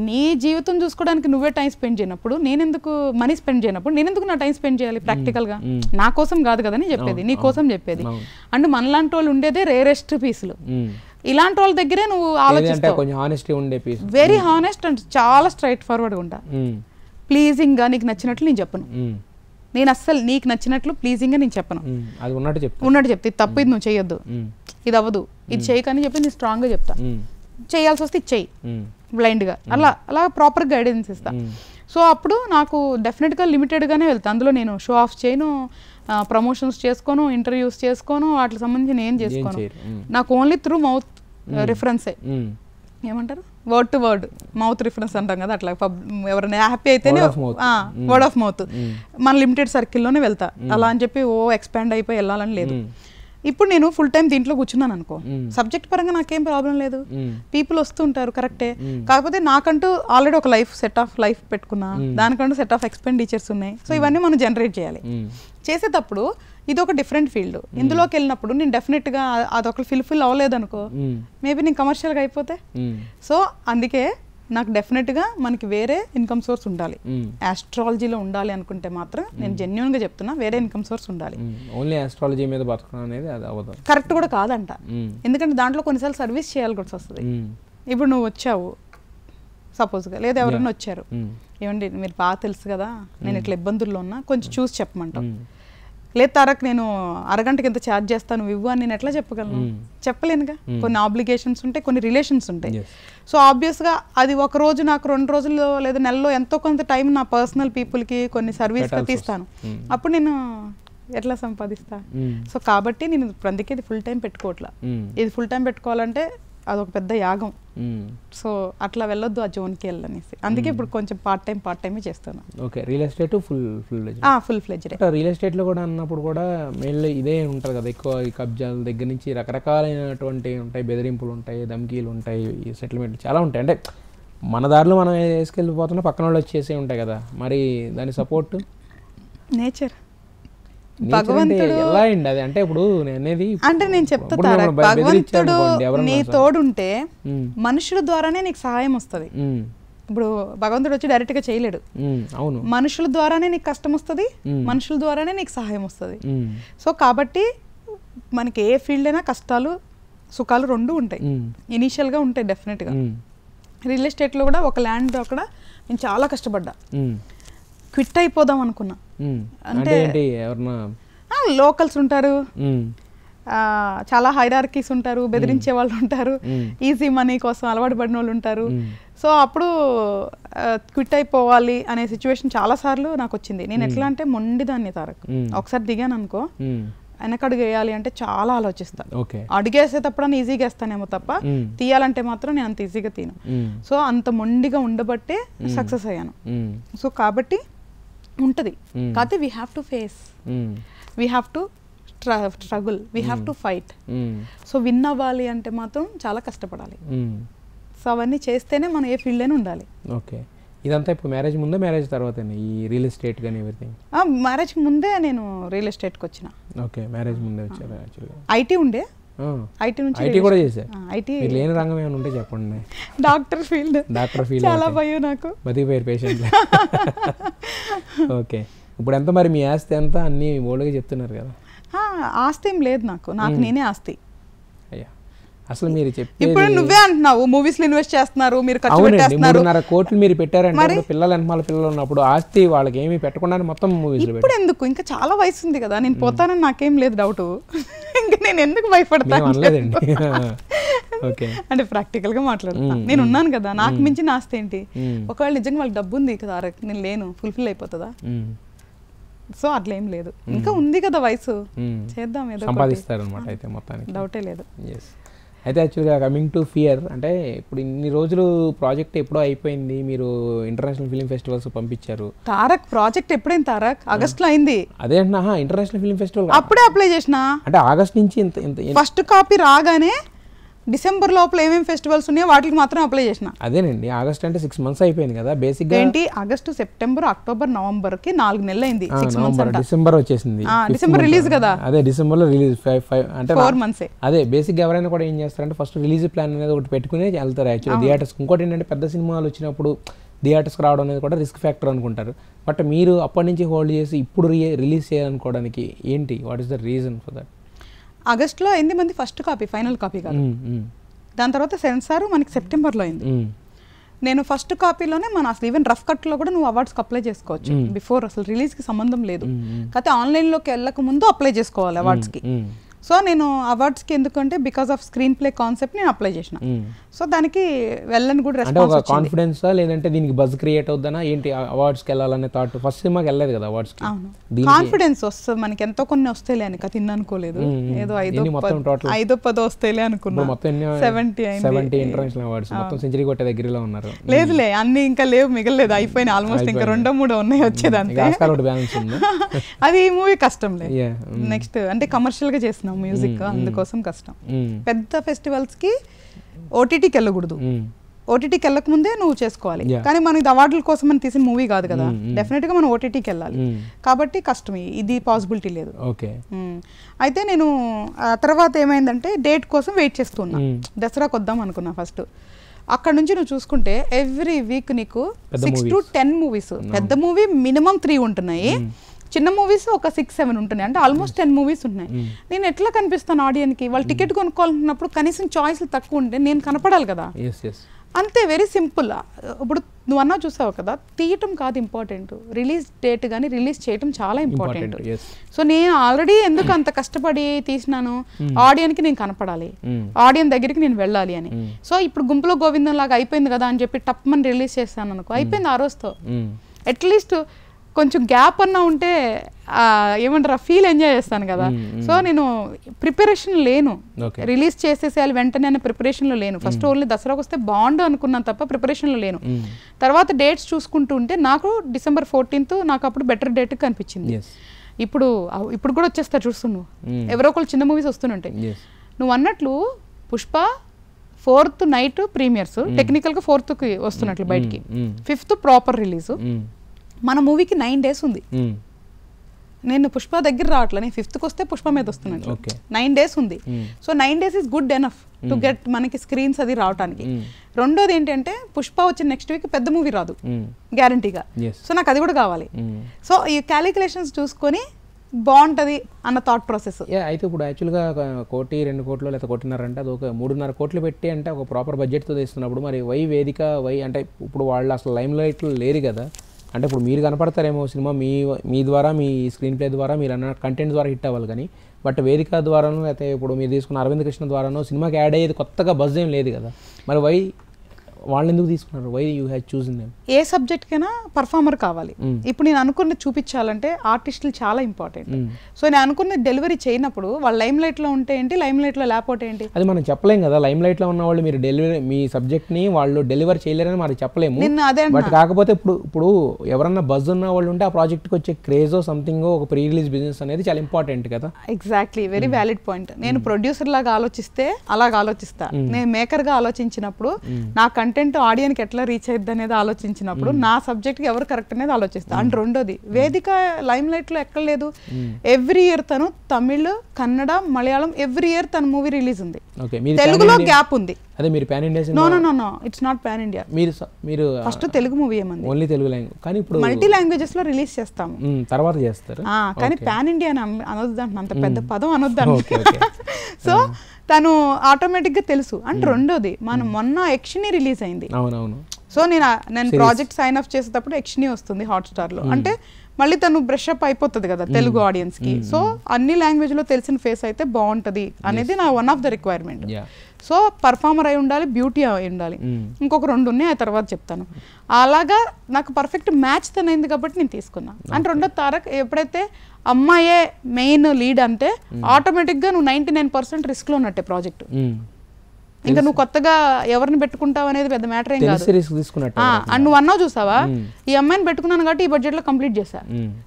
నీ జీవితం చూసుకోవడానికి నువ్వే టైం స్పెండ్ చేయనప్పుడు, నేనెందుకు మనీ స్పెండ్ చేయనప్పుడు నేనెందుకు నా టైం స్పెండ్ చేయాలి ప్రాక్టికల్గా? నా కోసం కాదు కదా అని చెప్పేది, నీ కోసం చెప్పేది. అండ్ మనలాంటి వాళ్ళు ఉండేదే రేరెస్ట్ పీసులు, ఇలాంటి వాళ్ళ దగ్గరే నువ్వు ఆలోచిస్తావు. వెరీ హానెస్ట్ అండ్ చాలా స్ట్రైట్ ఫార్వర్డ్గా ఉంటా. ప్లీజింగ్గా నీకు నచ్చినట్లు నేను చెప్పను, నేను అస్సలు నీకు నచ్చినట్లు ప్లీజింగ్గా నేను చెప్పను, ఉన్నట్టు చెప్తే తప్పు, ఇది నువ్వు చేయొద్దు, ఇది అవ్వదు, ఇది చేయకని చెప్పి నేను స్ట్రాంగ్గా చెప్తా. చేయాల్సి వస్తే ఇది చెయ్యి బ్లైండ్గా, అలా ప్రాపర్ గైడెన్స్ ఇస్తా. సో అప్పుడు నాకు డెఫినెట్గా లిమిటెడ్గానే వెళ్తాను, అందులో నేను షో ఆఫ్ చేయను, ప్రమోషన్స్ చేసుకోను, ఇంటర్వ్యూస్ చేసుకోను, వాటికి సంబంధించి ఏం చేసుకోను. నాకు ఓన్లీ త్రూ మౌత్ రిఫరెన్సే, ఏమంటారు word to word mouth reference అంటాం కదా, అట్లా ఎవరైనా హ్యాపీ అయితేనే వర్డ్ ఆఫ్ మౌత్, మన లిమిటెడ్ సర్కిల్లోనే వెళ్తా. అలా అని చెప్పి ఎక్స్పాండ్ అయిపోయి వెళ్ళాలని లేదు. ఇప్పుడు నేను ఫుల్ టైం దీంట్లో కూర్చున్నాను అనుకో, సబ్జెక్ట్ పరంగా నాకేం ప్రాబ్లం లేదు, పీపుల్ వస్తుంటారు కరెక్టే. కాకపోతే నాకంటూ ఆల్రెడీ ఒక సెట్ ఆఫ్ లైఫ్ పెట్టుకున్నా, దానికంటూ సెట్ ఆఫ్ ఎక్స్పెండిచర్స్ ఉన్నాయి. సో ఇవన్నీ మనం జనరేట్ చేయాలి. చేసేటప్పుడు ఇది ఒక డిఫరెంట్ ఫీల్డ్. ఇందులోకి వెళ్ళినప్పుడు నేను డెఫినెట్గా అదొక ఫిల్ఫిల్ అవ్వలేదు అనుకో, మేబీ నేను కమర్షియల్గా అయిపోతే. సో అందుకే నాకు డెఫినెట్గా మనకి వేరే ఇన్కమ్ సోర్స్ ఉండాలి. ఆస్ట్రాలజీలో ఉండాలి అనుకుంటే మాత్రం నేను జెన్యున్గా చెప్తున్నా, వేరే ఇన్కమ్ సోర్స్ ఉండాలి. ఓన్లీ ఆస్ట్రాలజీ మీద బతకడం అనేది అది అవ్వదు, కరెక్ట్ కూడా కాదంట. ఎందుకంటే దాంట్లో కొన్నిసార్లు సర్వీస్ చేయాలి కూడా వస్తుంది. ఇప్పుడు నువ్వు వచ్చావు సపోజ్గా, లేదా ఎవరైనా వచ్చారు, ఏమండి మీరు బాగా తెలుసు కదా నేను ఇట్లా ఇబ్బందుల్లో ఉన్నా, కొంచెం చూసి చెప్పమంటావు. లేదు తారక్ నేను అరగంటకి ఎంత ఛార్జ్ చేస్తాను ఇవ్వు అని నేను ఎట్లా చెప్పగలను? చెప్పలేనుగా. కొన్ని ఆబ్లిగేషన్స్ ఉంటాయి, కొన్ని రిలేషన్స్ ఉంటాయి. సో ఆబ్వియస్గా అది ఒక రోజు నాకు 2 రోజుల్లో లేదా నెలలో ఎంతో కొంత టైం నా పర్సనల్ పీపుల్కి కొన్ని సర్వీస్గా తీస్తాను. అప్పుడు నేను ఎట్లా సంపాదిస్తా? సో కాబట్టి నేను అందుకే ఇది ఫుల్ టైం పెట్టుకోవట్లా. ఇది ఫుల్ టైం పెట్టుకోవాలంటే అదొక పెద్ద యాగం. సో అట్లా వెళ్ళొద్దు ఆ జోన్కి వెళ్ళనేసి, అందుకే ఇప్పుడు కొంచెం పార్ట్ టైమే చేస్తాను. Okay, real estate full fledged. Real ఎస్టేట్లో కూడా అన్నప్పుడు కూడా మెయిన్లీ ఇదే ఉంటుంది కదా, ఎక్కువ ఈ కబ్జాల దగ్గర నుంచి రకరకాలైనటువంటి ఉంటాయి, బెదిరింపులు ఉంటాయి, ధమ్కీలు ఉంటాయి, సెటిల్మెంట్లు చాలా ఉంటాయి. అంటే మన దారిలో మనం వేసుకెళ్ళిపోతున్నా పక్కన వాళ్ళు వచ్చేసి ఉంటాయి కదా, మరి దాని సపోర్ట్ నేచర్ భగవంతుడు ఎలా అండి అది? అంటే ఇప్పుడు అనేది అంటే నేను చెప్తా తారక్, భగవంతుడు నీ తోడుంటే మనుషుల ద్వారానే నీకు సహాయం వస్తుంది. ఇప్పుడు భగవంతుడు వచ్చి డైరెక్ట్ గా చేయలేడు, అవును, మనుషుల ద్వారానే నీకు కష్టం వస్తుంది, మనుషుల ద్వారానే నీకు సహాయం వస్తుంది. సో కాబట్టి మనకి ఏ ఫీల్డ్ అయినా కష్టాలు సుఖాలు 2 ఉంటాయి, ఇనీషియల్ గా ఉంటాయి డెఫినెట్ గా. రియల్ ఎస్టేట్ లో కూడా ఒక ల్యాండ్ అక్కడ నేను చాలా కష్టపడ్డా, క్విట్ అయిపోదాం అనుకున్నా. అంటే లోకల్స్ ఉంటారు, చాలా హైరార్కీస్ ఉంటారు, బెదిరించే వాళ్ళు ఉంటారు, ఈజీ మనీ కోసం అలవాటు పడిన వాళ్ళు ఉంటారు. సో అప్పుడు క్విట్ అయిపోవాలి అనే సిచ్యువేషన్ చాలా సార్లు నాకు వచ్చింది. నేను ఎట్లా అంటే మొండిదాన్ని తారక్, ఒకసారి దిగాను అనుకో వెనకడుగు వేయాలి అంటే చాలా ఆలోచిస్తాను. అడుగేసేటప్పుడు ఈజీగా వేస్తానేమో తప్ప తీయాలంటే మాత్రం నేను అంత ఈజీగా తీను. సో అంత మొండిగా ఉండబట్టే సక్సెస్ అయ్యాను. సో కాబట్టి ఉంటది, కాకపోతే we have to face, we have to struggle, we have to fight. So win అవ్వాలి అంటే మాత్రం చాలా కష్టపడాలి. సో అవన్నీ చేస్తేనే మనం ఏ ఫీల్డ్ అయినా ఉండాలి. ఓకే, ఇదంతా ఇప్పుడు మ్యారేజ్ ముందే మ్యారేజ్ తర్వాత ఈ రియల్ ఎస్టేట్ కానీ ఎవ్రీథింగ్? మ్యారేజ్ ముందే నేను రియల్ ఎస్టేట్కి వచ్చిన. ఓకే, మ్యారేజ్ ముందే వచ్చారు. యాక్చువల్గా ఐటీ ఉండే, ఐటీ నుంచి ఐటీ కూడా చేశారు. ఐటీ లేని రంగం ఏమైనా ఉంటే చెప్పండి. డాక్టర్ ఫీల్డ్ చాలా భయం నాకు, బతికిపోయారు పేషెంట్లు. ఓకే, ఇప్పుడు ఎంత మరి మీ ఆస్తి ఎంత అన్ని ఓల్డ్గా చెప్తున్నారు కదా? ఆస్తి ఏం లేదు నాకు, నేనే ఆస్తి. అయ్యా అసలు మీరు చెప్పి ఇప్పుడు నువ్వే అంటున్నావు మూవీస్ లో ఇన్వెస్ట్ చేస్తున్నారు, మీరు ఖర్చు పెట్టేస్తున్నారు. 3.5 కోట్లు మీరు పెట్టారంటే పిల్లలు వెనకాల పిల్లలు ఉన్నప్పుడు ఆస్తి వాళ్ళకి ఏమీ పెట్టకుండా మొత్తం మూవీస్ లో ఇప్పుడు ఎందుకు? ఇంకా చాలా వయసు ఉంది కదా, నేను పోతానని నాకేం లేదు డౌట్. ఇంకా నేను ఎందుకు భయపడతాను? అంటే ప్రాక్టికల్ గా మాట్లాడుతున్నా, నేను ఉన్నాను కదా, నాకు మించిన ఆస్తి ఏంటి? ఒకవేళ నిజంగా వాళ్ళకి డబ్బు ఉంది కదా, నేను లేను, ఫుల్ఫిల్ అయిపోతుందా? సో అట్లా ఏం లేదు, ఇంకా ఉంది కదా వయసు, చేద్దాం, ఏదో సంపాదిస్తారు అనమాట. అయితే మొత్తానికి డౌటే లేదు. అయితే యాక్చువల్గా కమింగ్ టు ఫియర్, అంటే ఇప్పుడు ఇన్ని రోజులు ప్రాజెక్ట్ ఎప్పుడో అయిపోయింది, మీరు ఇంటర్నేషనల్ ఫిల్మ్ ఫెస్టివల్స్ పంపించారు. తారక్ ప్రాజెక్ట్ ఎప్పుడైంది తారక్? ఆగస్ట్లో అయింది. అదే అంటున్నా, ఇంటర్నేషనల్ ఫిల్మ్ ఫెస్టివల్ అప్పుడే అప్లై చేసిన. అంటే ఆగస్ట్ నుంచి ఫస్ట్ కాపీ రాగానే డిసెంబర్ లోపల ఏమేమి ఫెస్టివల్స్ ఉన్నాయో వాటికి మాత్రం అప్లై చేసిన. అదేనండి, ఆగస్ట్ అంటే 6 months అయిపోయింది కదా బేసిక్గా. ఏంటి ఆగస్టు, సెప్టెంబర్, అక్టోబర్, నవంబర్ కి 4 నెలలు అయింది. 6 months. డిసెంబర్ వచ్చేసింది, డిసెంబర్ రిలీజ్ కదా. అదే డిసెంబర్లో రిలీజ్ 5 అంటే 4 months. అదే బేసిక్గా ఎవరైనా కూడా ఏం చేస్తారంటే ఫస్ట్ రిలీజ్ ప్లాన్ అనేది ఒకటి పెట్టుకుని వెళ్తారు యాక్చువల్లీ థియేటర్స్. ఇంకోటి ఏంటంటే పెద్ద సినిమాలు వచ్చినప్పుడు థియేటర్స్కి రావడం అనేది కూడా రిస్క్ ఫ్యాక్టర్ అనుకుంటారు. బట్ మీరు అప్పటి నుంచి హోల్డ్ చేసి ఇప్పుడు రిలీజ్ చేయాలనుకోవడానికి ఏంటి, what is the reason for that? ఆగస్ట్లో అయింది మంది ఫస్ట్ కాపీ, ఫైనల్ కాపీ కాదు. దాని తర్వాత సెన్సార్ మనకి సెప్టెంబర్లో అయింది. నేను ఫస్ట్ కాపీలోనే మన అసలు ఈవెన్ రఫ్ కట్లో కూడా నువ్వు అవార్డ్స్కి అప్లై చేసుకోవచ్చు. బిఫోర్ అసలు రిలీజ్కి సంబంధం లేదు, కాకపోతే ఆన్లైన్లోకి వెళ్ళక ముందు అప్లై చేసుకోవాలి అవార్డ్స్కి. సో నేను అవార్డ్స్కి ఎందుకంటే because off screen play concept నేను అప్లై చేసిన. సో దానికి వెళ్ళని కూడా రెస్పాన్స్ వచ్చింది. కాన్ఫిడెన్సా లేదంటే దీనికి బజ్ క్రియేట్ అవుద్దనా ఏంటి అవార్డ్స్కి వెళ్ళాలనే థాట్? ఫస్ట్ సినిమాకి వెళ్ళలేదు కదా అవార్డ్స్కి. అవును, కాన్ఫిడెన్స్ వస్తుంది మనకి, ఎంతో కొన్ని వస్తేలే అని తిన్నా అనుకోలేదు. ఏదో 5-10 వస్తేలే అనుకున్నా. మొత్తం 70 ఇంటర్నేషనల్ అవార్డ్స్, మొత్తం సెంచరీ కొట్టే దగ్గరలో ఉన్నారు. లేదులే, అన్ని ఇంకా లేవు, మిగలేదు, అయిపోయినాయి ఆల్మోస్ట్. ఇంకా 2-3 ఉన్నాయి వచ్చేదానికి. అది ఈ మూవీ కష్టంలే. నెక్స్ట్ అంటే కమర్షియల్ గా చేసిన మ్యూజిక్, అందుకోసం కష్టం. పెద్ద ఫెస్టివల్స్ కి ఓటీటీకి వెళ్ళకూడదు, ఓటీటీకి వెళ్ళక ముందే నువ్వు చేసుకోవాలి. కానీ మనం ఇది అవార్డుల కోసం మనం తీసిన మూవీ కాదు కదా, డెఫినెట్గా మనం ఓటీటీకి వెళ్ళాలి. కాబట్టి కష్టం, ఇది పాసిబిలిటీ లేదు. ఓకే. అయితే నేను ఆ తర్వాత ఏమైందంటే డేట్ కోసం వెయిట్ చేస్తున్నా. దసరాకి వద్దాం అనుకున్నా ఫస్ట్. అక్కడ నుంచి నువ్వు చూసుకుంటే ఎవ్రీ వీక్ నీకు 6 to 10 మూవీస్. పెద్ద మూవీ మినిమం 3 ఉంటున్నాయి, చిన్న మూవీస్ ఒక 6-7 ఉంటున్నాయి. అంటే ఆల్మోస్ట్ 10 మూవీస్ ఉన్నాయి. నేను ఎట్లా కనిపిస్తాను ఆడియన్కి? వాళ్ళు టికెట్ కొనుక్కోవాలనుకున్నప్పుడు కనీసం చాయిస్లు తక్కువ ఉంటే నేను కనపడాలి కదా. అంతే, వెరీ సింపుల్. ఇప్పుడు నువ్వు అన్నా చూసావు కదా, తీయటం కాదు ఇంపార్టెంట్, రిలీజ్ డేట్ కానీ రిలీజ్ చేయటం చాలా ఇంపార్టెంట్. సో నేను ఆల్రెడీ ఎందుకు అంత కష్టపడి తీసినాను, ఆడియన్కి నేను కనపడాలి, ఆడియన్ దగ్గరికి నేను వెళ్ళాలి అని. సో ఇప్పుడు గుంపులో గోవిందం లాగా అయిపోయింది కదా అని చెప్పి టప్మని రిలీజ్ చేస్తాను అనుకో, అయిపోయింది ఆ రోజుతో. అట్లీస్ట్ కొంచెం గ్యాప్ అన్నా ఉంటే ఏమంటారు ఫీల్ ఎంజాయ్ చేస్తాను కదా. సో నేను ప్రిపరేషన్ లేను, రిలీజ్ చేసేసేయాలి వెంటనే అనే ప్రిపరేషన్లో లేను. ఫస్ట్ ఓన్లీ దసరాకు వస్తే బాగుండు అనుకున్నాను తప్ప ప్రిపరేషన్లో లేను. తర్వాత డేట్స్ చూసుకుంటూ ఉంటే నాకు December 14th నాకు అప్పుడు బెటర్ డేట్ కనిపించింది. ఇప్పుడు కూడా వచ్చేస్తారు చూస్తున్నావు, ఎవరో ఒకళ్ళు చిన్న మూవీస్ వస్తుంటాయి. నువ్వు అన్నట్లు పుష్ప 4th నైట్ ప్రీమియర్స్, టెక్నికల్గా 4th వస్తున్నట్లు బయటికి, 5th ప్రాపర్ రిలీజ్. మన మూవీకి 9 days ఉంది. నేను పుష్ప దగ్గర రావట్లే, నేను 5th వస్తే పుష్ప మీద వస్తున్నాను. 9 days ఉంది. So 9 days is good enough to get మనకి స్క్రీన్స్ అది రావడానికి. రెండోది ఏంటంటే పుష్ప వచ్చిన నెక్స్ట్ వీక్ పెద్ద మూవీ రాదు గ్యారంటీగా. సో నాకు అది కూడా కావాలి. సో ఈ క్యాలిక్యులేషన్స్ చూసుకొని బాగుంటుంది అన్న థాట్ ప్రాసెస్. అయితే ఇప్పుడు యాక్చువల్గా 1 కోటి 2 కోట్లు లేదా 1.5 కోటి అంటే అది ఒక 3.5 కోట్లు పెట్టి అంటే ఒక ప్రాపర్ బడ్జెట్తో తీస్తున్నప్పుడు మరి వై వేదిక వై అంటే ఇప్పుడు వాళ్ళు అసలు లైమ్ లైట్లు లేరు కదా. అంటే ఇప్పుడు మీరు కనపడతారేమో సినిమా మీ ద్వారా, మీ స్క్రీన్ ప్లే ద్వారా, మీరు అన్న కంటెంట్ ద్వారా హిట్ అవ్వాలి కానీ, బట్ వేదిక ద్వారానో అయితే ఇప్పుడు మీరు తీసుకున్న అరవింద్ కృష్ణ ద్వారానో సినిమాకి యాడ్ అయ్యేది కొత్తగా బజ్ ఏం లేదు కదా. మరి వై వాళ్ళు ఎందుకు తీసుకున్నారు? Why you have choosing them? ఏ సబ్జెక్ట్కైనా పర్ఫార్మర్ కావాలి. ఇప్పుడు నేను అనుకున్నది చూపించాలంటే ఆర్టిస్టులు చాలా ఇంపార్టెంట్. సో నేను అనుకున్నది డెలివరీ చేయనప్పుడు వాళ్ళు లైమ్ లైట్లో ఉంటే ఏంటి, లైమ్ లైట్లో లేకపోతే ఏంటి, అది మనం చెప్పలేం కదా. లైమ్ లైట్లో ఉన్న వాళ్ళు మీరు డెలివరీ మీ సబ్జెక్ట్ని వాళ్ళు డెలివరీ చేయలేరని మనం చెప్పలేము. బట్ కాకపోతే ఇప్పుడు ఎవరన్నా బజ్ ఉన్న వాళ్ళు ఉంటే ఆ ప్రాజెక్ట్కి వచ్చే క్రేజో సంథింగ్ ఒక ప్రీ రిలీజ్ బిజినెస్ అనేది చాలా ఇంపార్టెంట్ కదా. Exactly, very valid point. నేను ప్రొడ్యూసర్ లాగా ఆలోచిస్తే అలాగ ఆలోచిస్తా. నేను మేకర్గా ఆలోచించినప్పుడు నా కంటెంట్ ఆడియన్కి ఎట్లా రీచ్ అయ్యిద్ది అనేది ఆలోచించినప్పుడు నా సబ్జెక్ట్కి ఎవరు కరెక్ట్ అనేది ఆలోచిస్తా. అండ్ రెండోది వేదిక లైమ్ లైట్లో ఎక్కడ లేదు. ఎవ్రీ ఇయర్ తను తమిళ్, కన్నడ, మలయాళం ఎవ్రీ ఇయర్ తన మూవీ రిలీజ్ ఉంది. తెలుగులో గ్యాప్ ఉంది. అదే మీరు pan India? No, it's not pan India. మీరు ఫస్ట్ తెలుగు మూవీ ఏమంది, ఓన్లీ తెలుగు లాంగ్వేజ్. కానీ ఇప్పుడు మల్టీ లాంగ్వేజెస్ లో రిలీజ్ చేస్తాము, తర్వాత చేస్తారు. కానీ పాన్ ఇండియా అనొద్దు, అంత పెద్ద పదం అనొద్దు. సో తను ఆటోమేటిక్ గా తెలుసు. అండ్ రెండోది మనం మొన్న యక్షిని రిలీజ్ అయింది. అవునవును. సో నేను ప్రాజెక్ట్ సైన్ ఆఫ్ చేసేటప్పుడు యక్షిని వస్తుంది హాట్స్టార్ లో. అంటే మళ్ళీ తను బ్రష్ అప్ అయిపోతుంది కదా తెలుగు ఆడియన్స్ కి. సో అన్ని లాంగ్వేజ్ లో తెలిసిన ఫేస్ అయితే బాగుంటది అనేది నా one of the requirement. So performer అయి ఉండాలి, బ్యూటీ అయి ఉండాలి. ఇంకొక 2 ఉన్నాయి, ఆ తర్వాత చెప్తాను. అలాగా నాకు పర్ఫెక్ట్ మ్యాచ్ తనైంది కాబట్టి నేను తీసుకున్నా. అండ్ రెండో తారక్ ఎప్పుడైతే అమ్మాయే మెయిన్ లీడ్ అంటే ఆటోమేటిక్గా నువ్వు 99% రిస్క్లో ఉన్నట్టే ప్రాజెక్ట్. ఇంకా నువ్వు కొత్తగా ఎవరిని పెట్టుకుంటావు అనేది పెద్ద మ్యాటర్ ఏం కాదు. అండ్ నువ్వు అన్నావు చూసావా, ఈ అమ్మాయిని పెట్టుకున్నాను కాబట్టి ఈ బడ్జెట్లో కంప్లీట్ చేశా.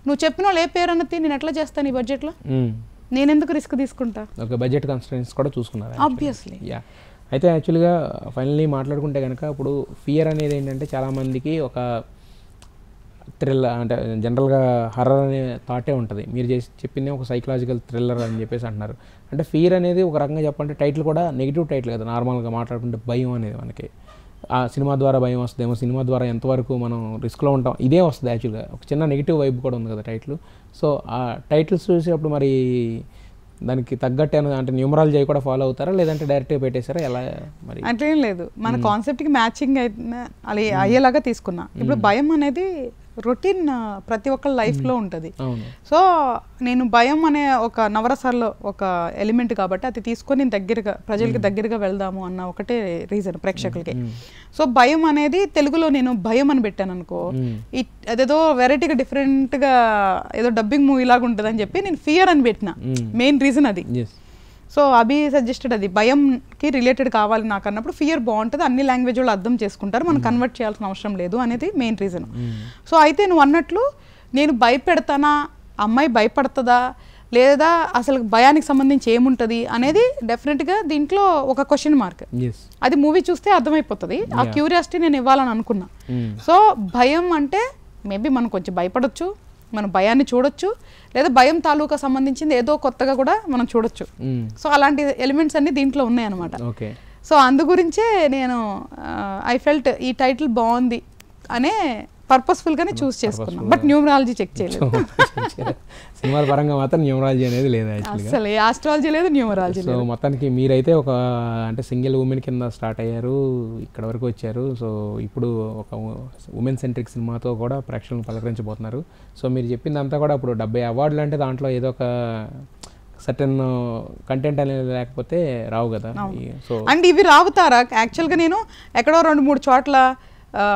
నువ్వు చెప్పిన వాళ్ళు ఏ పేరు అన్నది నేను ఎట్లా చేస్తాను ఈ బడ్జెట్లో? నేను ఎందుకు రిస్క్ తీసుకుంటా? ఓకే, బడ్జెట్ కన్స్ట్రెయిన్స్ కూడా చూసుకున్నారు ఆబ్వియస్లీ. అయితే యాక్చువల్గా ఫైనల్లీ మాట్లాడుకుంటే కనుక ఇప్పుడు ఫియర్ అనేది ఏంటంటే చాలామందికి ఒక థ్రిల్లర్ అంటే జనరల్గా హర్రర్ అనే థాటే ఉంటుంది. మీరు చెప్పింది ఒక సైకలాజికల్ థ్రిల్లర్ అని చెప్పేసి అంటున్నారు. అంటే ఫియర్ అనేది ఒక రకంగా చెప్పాలంటే టైటిల్ కూడా నెగిటివ్ టైటిల్ కదా. నార్మల్గా మాట్లాడుకుంటే భయం అనేది మనకి ఆ సినిమా ద్వారా భయం వస్తుందేమో, సినిమా ద్వారా ఎంతవరకు మనం రిస్క్లో ఉంటాం ఇదే వస్తుంది. యాక్చువల్గా ఒక చిన్న నెగిటివ్ వైబ్ కూడా ఉంది కదా టైటిల్. సో ఆ టైటిల్స్ చూసేటప్పుడు మరి దానికి తగ్గట్టు అంటే న్యూమరాలజీ కూడా ఫాలో అవుతారా లేదంటే డైరెక్ట్గా పెట్టేశారా ఎలా? మరి అట్లేం లేదు, మన కాన్సెప్ట్కి మ్యాచింగ్ అది అయ్యేలాగా తీసుకున్నా. ఇప్పుడు భయం అనేది రొటీన్ ప్రతి ఒక్కళ్ళ లైఫ్లో ఉంటుంది. సో నేను భయం అనే ఒక నవరసాల్లో ఒక ఎలిమెంట్ కాబట్టి అది తీసుకొని నేను దగ్గరగా ప్రజలకి దగ్గరగా వెళ్దాము అన్న ఒకటే రీజన్ ప్రేక్షకులకి. సో భయం అనేది తెలుగులో నేను భయం అని పెట్టాను అనుకో, అదేదో వెరైటీగా డిఫరెంట్గా ఏదో డబ్బింగ్ మూవీ లాగా ఉంటుంది అని చెప్పి నేను ఫియర్ అని పెట్టిన. మెయిన్ రీజన్ అది. సో అభి సజెస్టెడ్ అది భయంకి రిలేటెడ్ కావాలి నాకు అన్నప్పుడు ఫియర్ బాగుంటుంది, అన్ని లాంగ్వేజ్ వాళ్ళు అర్థం చేసుకుంటారు, మనం కన్వర్ట్ చేయాల్సిన అవసరం లేదు అనేది మెయిన్ రీజన్. సో అయితే నువ్వు అన్నట్లు నేను భయపెడతానా, అమ్మాయి భయపడుతుందా, లేదా అసలు భయానికి సంబంధించి ఏముంటుంది అనేది డెఫినెట్గా దీంట్లో ఒక క్వశ్చన్ మార్క్. అది మూవీ చూస్తే అర్థమైపోతుంది. ఆ క్యూరియాసిటీ నేను ఇవ్వాలని అనుకున్నా. సో భయం అంటే మేబీ మనం కొంచెం భయపడొచ్చు, మనం భయాన్ని చూడొచ్చు, లేదా భయం తాలూకా సంబంధించింది ఏదో కొత్తగా కూడా మనం చూడొచ్చు. సో అలాంటి ఎలిమెంట్స్ అన్ని దీంట్లో ఉన్నాయి అనమాట. సో అందు గురించే నేను ఐ ఫెల్ట్ ఈ టైటిల్ బాగుంది అనే పర్పస్ఫుల్ గానే చూస్ చేసుకున్నాం. బట్ న్యూమరాలజీ చెక్ చేయలేదు. సినిమాల పరంగా మాత్రం న్యూమరాలజీ అనేది లేదు, అసలు ఆస్ట్రాలజీ లేదు, న్యూమరాలజీ లేదు. సో మొత్తానికి మీరైతే ఒక అంటే సింగిల్ ఉమెన్ కింద స్టార్ట్ అయ్యారు, ఇక్కడ వరకు వచ్చారు. సో ఇప్పుడు ఒక ఉమెన్ సెంట్రిక్ సినిమాతో కూడా ప్రేక్షకులను పలకరించబోతున్నారు. సో మీరు చెప్పిందంతా కూడా ఇప్పుడు 70 అవార్డులు అంటే దాంట్లో ఏదో ఒక సర్టన్ కంటెంట్ అనేది లేకపోతే రావు కదా. సో అండ్ ఇవి రావుతారా యాక్చువల్గా నేను ఎక్కడో 2-3 చోట్ల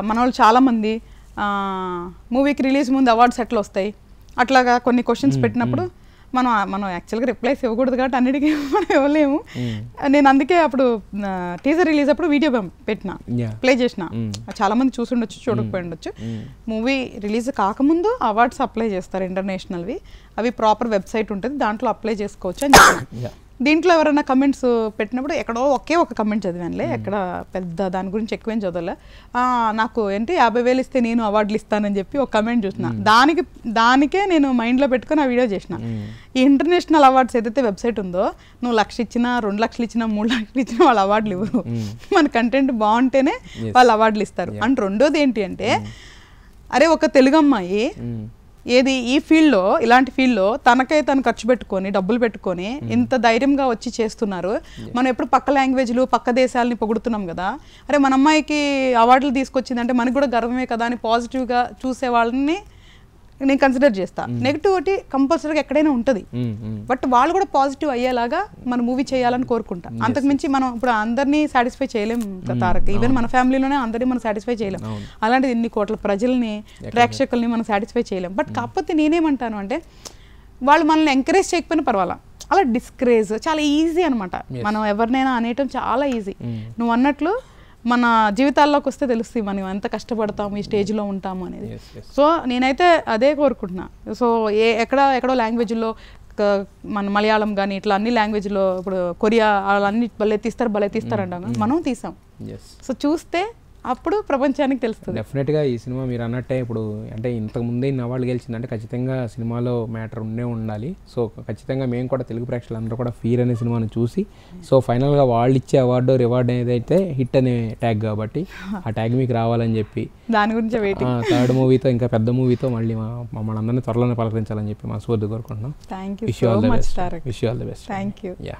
మన వాళ్ళు చాలామంది మూవీకి రిలీజ్ ముందు అవార్డ్స్ ఎట్లా వస్తాయి అట్లాగా కొన్ని క్వశ్చన్స్ పెట్టినప్పుడు మనం యాక్చువల్గా రిప్లైస్ ఇవ్వకూడదు కాబట్టి అన్నిటికీ మనం ఇవ్వలేము. నేను అందుకే అప్పుడు టీజర్ రిలీజ్ అప్పుడు వీడియో పెట్టిన, ప్లే చేసిన. చాలా మంది చూసుండొచ్చు, చూడకపోయి ఉండొచ్చు. మూవీ రిలీజ్ కాకముందు అవార్డ్స్ అప్లై చేస్తారు ఇంటర్నేషనల్వి, అవి ప్రాపర్ వెబ్సైట్ ఉంటుంది, దాంట్లో అప్లై చేసుకోవచ్చు అని చెప్పిన. దీంట్లో ఎవరైనా కమెంట్స్ పెట్టినప్పుడు ఎక్కడో ఒకే ఒక కమెంట్ చదివానులే, ఎక్కడ పెద్ద దాని గురించి ఎక్కువేం చదవలే. నాకు ఏంటి 50,000 ఇస్తే నేను అవార్డులు ఇస్తానని చెప్పి ఒక కమెంట్ చూసిన. దానికే నేను మైండ్లో పెట్టుకొని ఆ వీడియో చేసిన. ఈ ఇంటర్నేషనల్ అవార్డ్స్ ఏదైతే వెబ్సైట్ ఉందో, నువ్వు 1,00,000 ఇచ్చినా 2 లక్షలు ఇచ్చినా 3 లక్షలు ఇచ్చినా వాళ్ళు అవార్డులు ఇవ్వరు. మన కంటెంట్ బాగుంటేనే వాళ్ళు అవార్డులు ఇస్తారు. అండ్ రెండోది ఏంటి అంటే, అరే ఒక తెలుగు అమ్మాయి ఏది ఈ ఫీల్డ్లో, ఇలాంటి ఫీల్డ్లో తనకే తను ఖర్చు పెట్టుకొని డబ్బులు పెట్టుకొని ఇంత ధైర్యంగా వచ్చి చేస్తున్నారు. మనం ఎప్పుడు పక్క లాంగ్వేజ్లు పక్క దేశాలని పొగుడుతున్నాం కదా, అరే మన అమ్మాయికి అవార్డులు తీసుకొచ్చిందంటే మనకు కూడా గర్వమే కదా అని పాజిటివ్గా చూసే వాళ్ళని నేను కన్సిడర్ చేస్తా. నెగిటివిటీ కంపల్సరీగా ఎక్కడైనా ఉంటుంది, బట్ వాళ్ళు కూడా పాజిటివ్ అయ్యేలాగా మన మూవీ చేయాలని కోరుకుంటా. అంతకుమించి మనం ఇప్పుడు అందరినీ సాటిస్ఫై చేయలేం తారక్, ఈవెన్ మన ఫ్యామిలీలోనే అందరినీ మనం సాటిస్ఫై చేయలేం. అలాంటిది ఇన్ని కోట్ల ప్రజల్ని, ప్రేక్షకుల్ని మనం సాటిస్ఫై చేయలేం. బట్ కాకపోతే నేనేమంటాను అంటే, వాళ్ళు మనల్ని ఎంకరేజ్ చేయకపోయినా పర్వాలా, అలా డిస్కరేజ్ చాలా ఈజీ అనమాట. మనం ఎవరినైనా అనేయటం చాలా ఈజీ. నువ్వు అన్నట్లు మన జీవితాల్లోకి వస్తే తెలుస్తుంది మనం ఎంత కష్టపడతాము, ఈ స్టేజ్లో ఉంటాము అనేది. సో నేనైతే అదే కోరుకుంటున్నా. సో ఎక్కడో లాంగ్వేజ్లో మన మలయాళం కానీ ఇట్లా అన్ని లాంగ్వేజ్లో, ఇప్పుడు కొరియా వాళ్ళన్నీ భలే తీస్తారు అంటాం, మనం తీసాం. సో చూస్తే అప్పుడు ప్రపంచానికి తెలుస్తుంది. డెఫినెట్గా ఈ సినిమా మీరు అన్నట్టే ఇప్పుడు అంటే ఇంతకుముందే ఇన్ని అవార్డులు గెలిచిందంటే ఖచ్చితంగా సినిమాలో మ్యాటర్ ఉండాలి. సో ఖచ్చితంగా మేము కూడా తెలుగు ప్రేక్షకులు అందరూ కూడా ఫీర్ అనే సినిమాను చూసి, సో ఫైనల్గా వాళ్ళు ఇచ్చే అవార్డు రివార్డ్ ఏదైతే హిట్ అనే ట్యాగ్ కాబట్టి ఆ ట్యాగ్ మీకు రావాలని చెప్పి దాని గురించి వెయిటింగ్. థర్డ్ మూవీతో ఇంకా పెద్ద మూవీతో మళ్ళీ మమ్మల్ని అందరినీ త్వరలోనే పలకరించాలని చెప్పి మా సోదరు కోరుకుంటున్నాం. Thank you so much Tarak. Wish you all the best. Thank you. Yeah.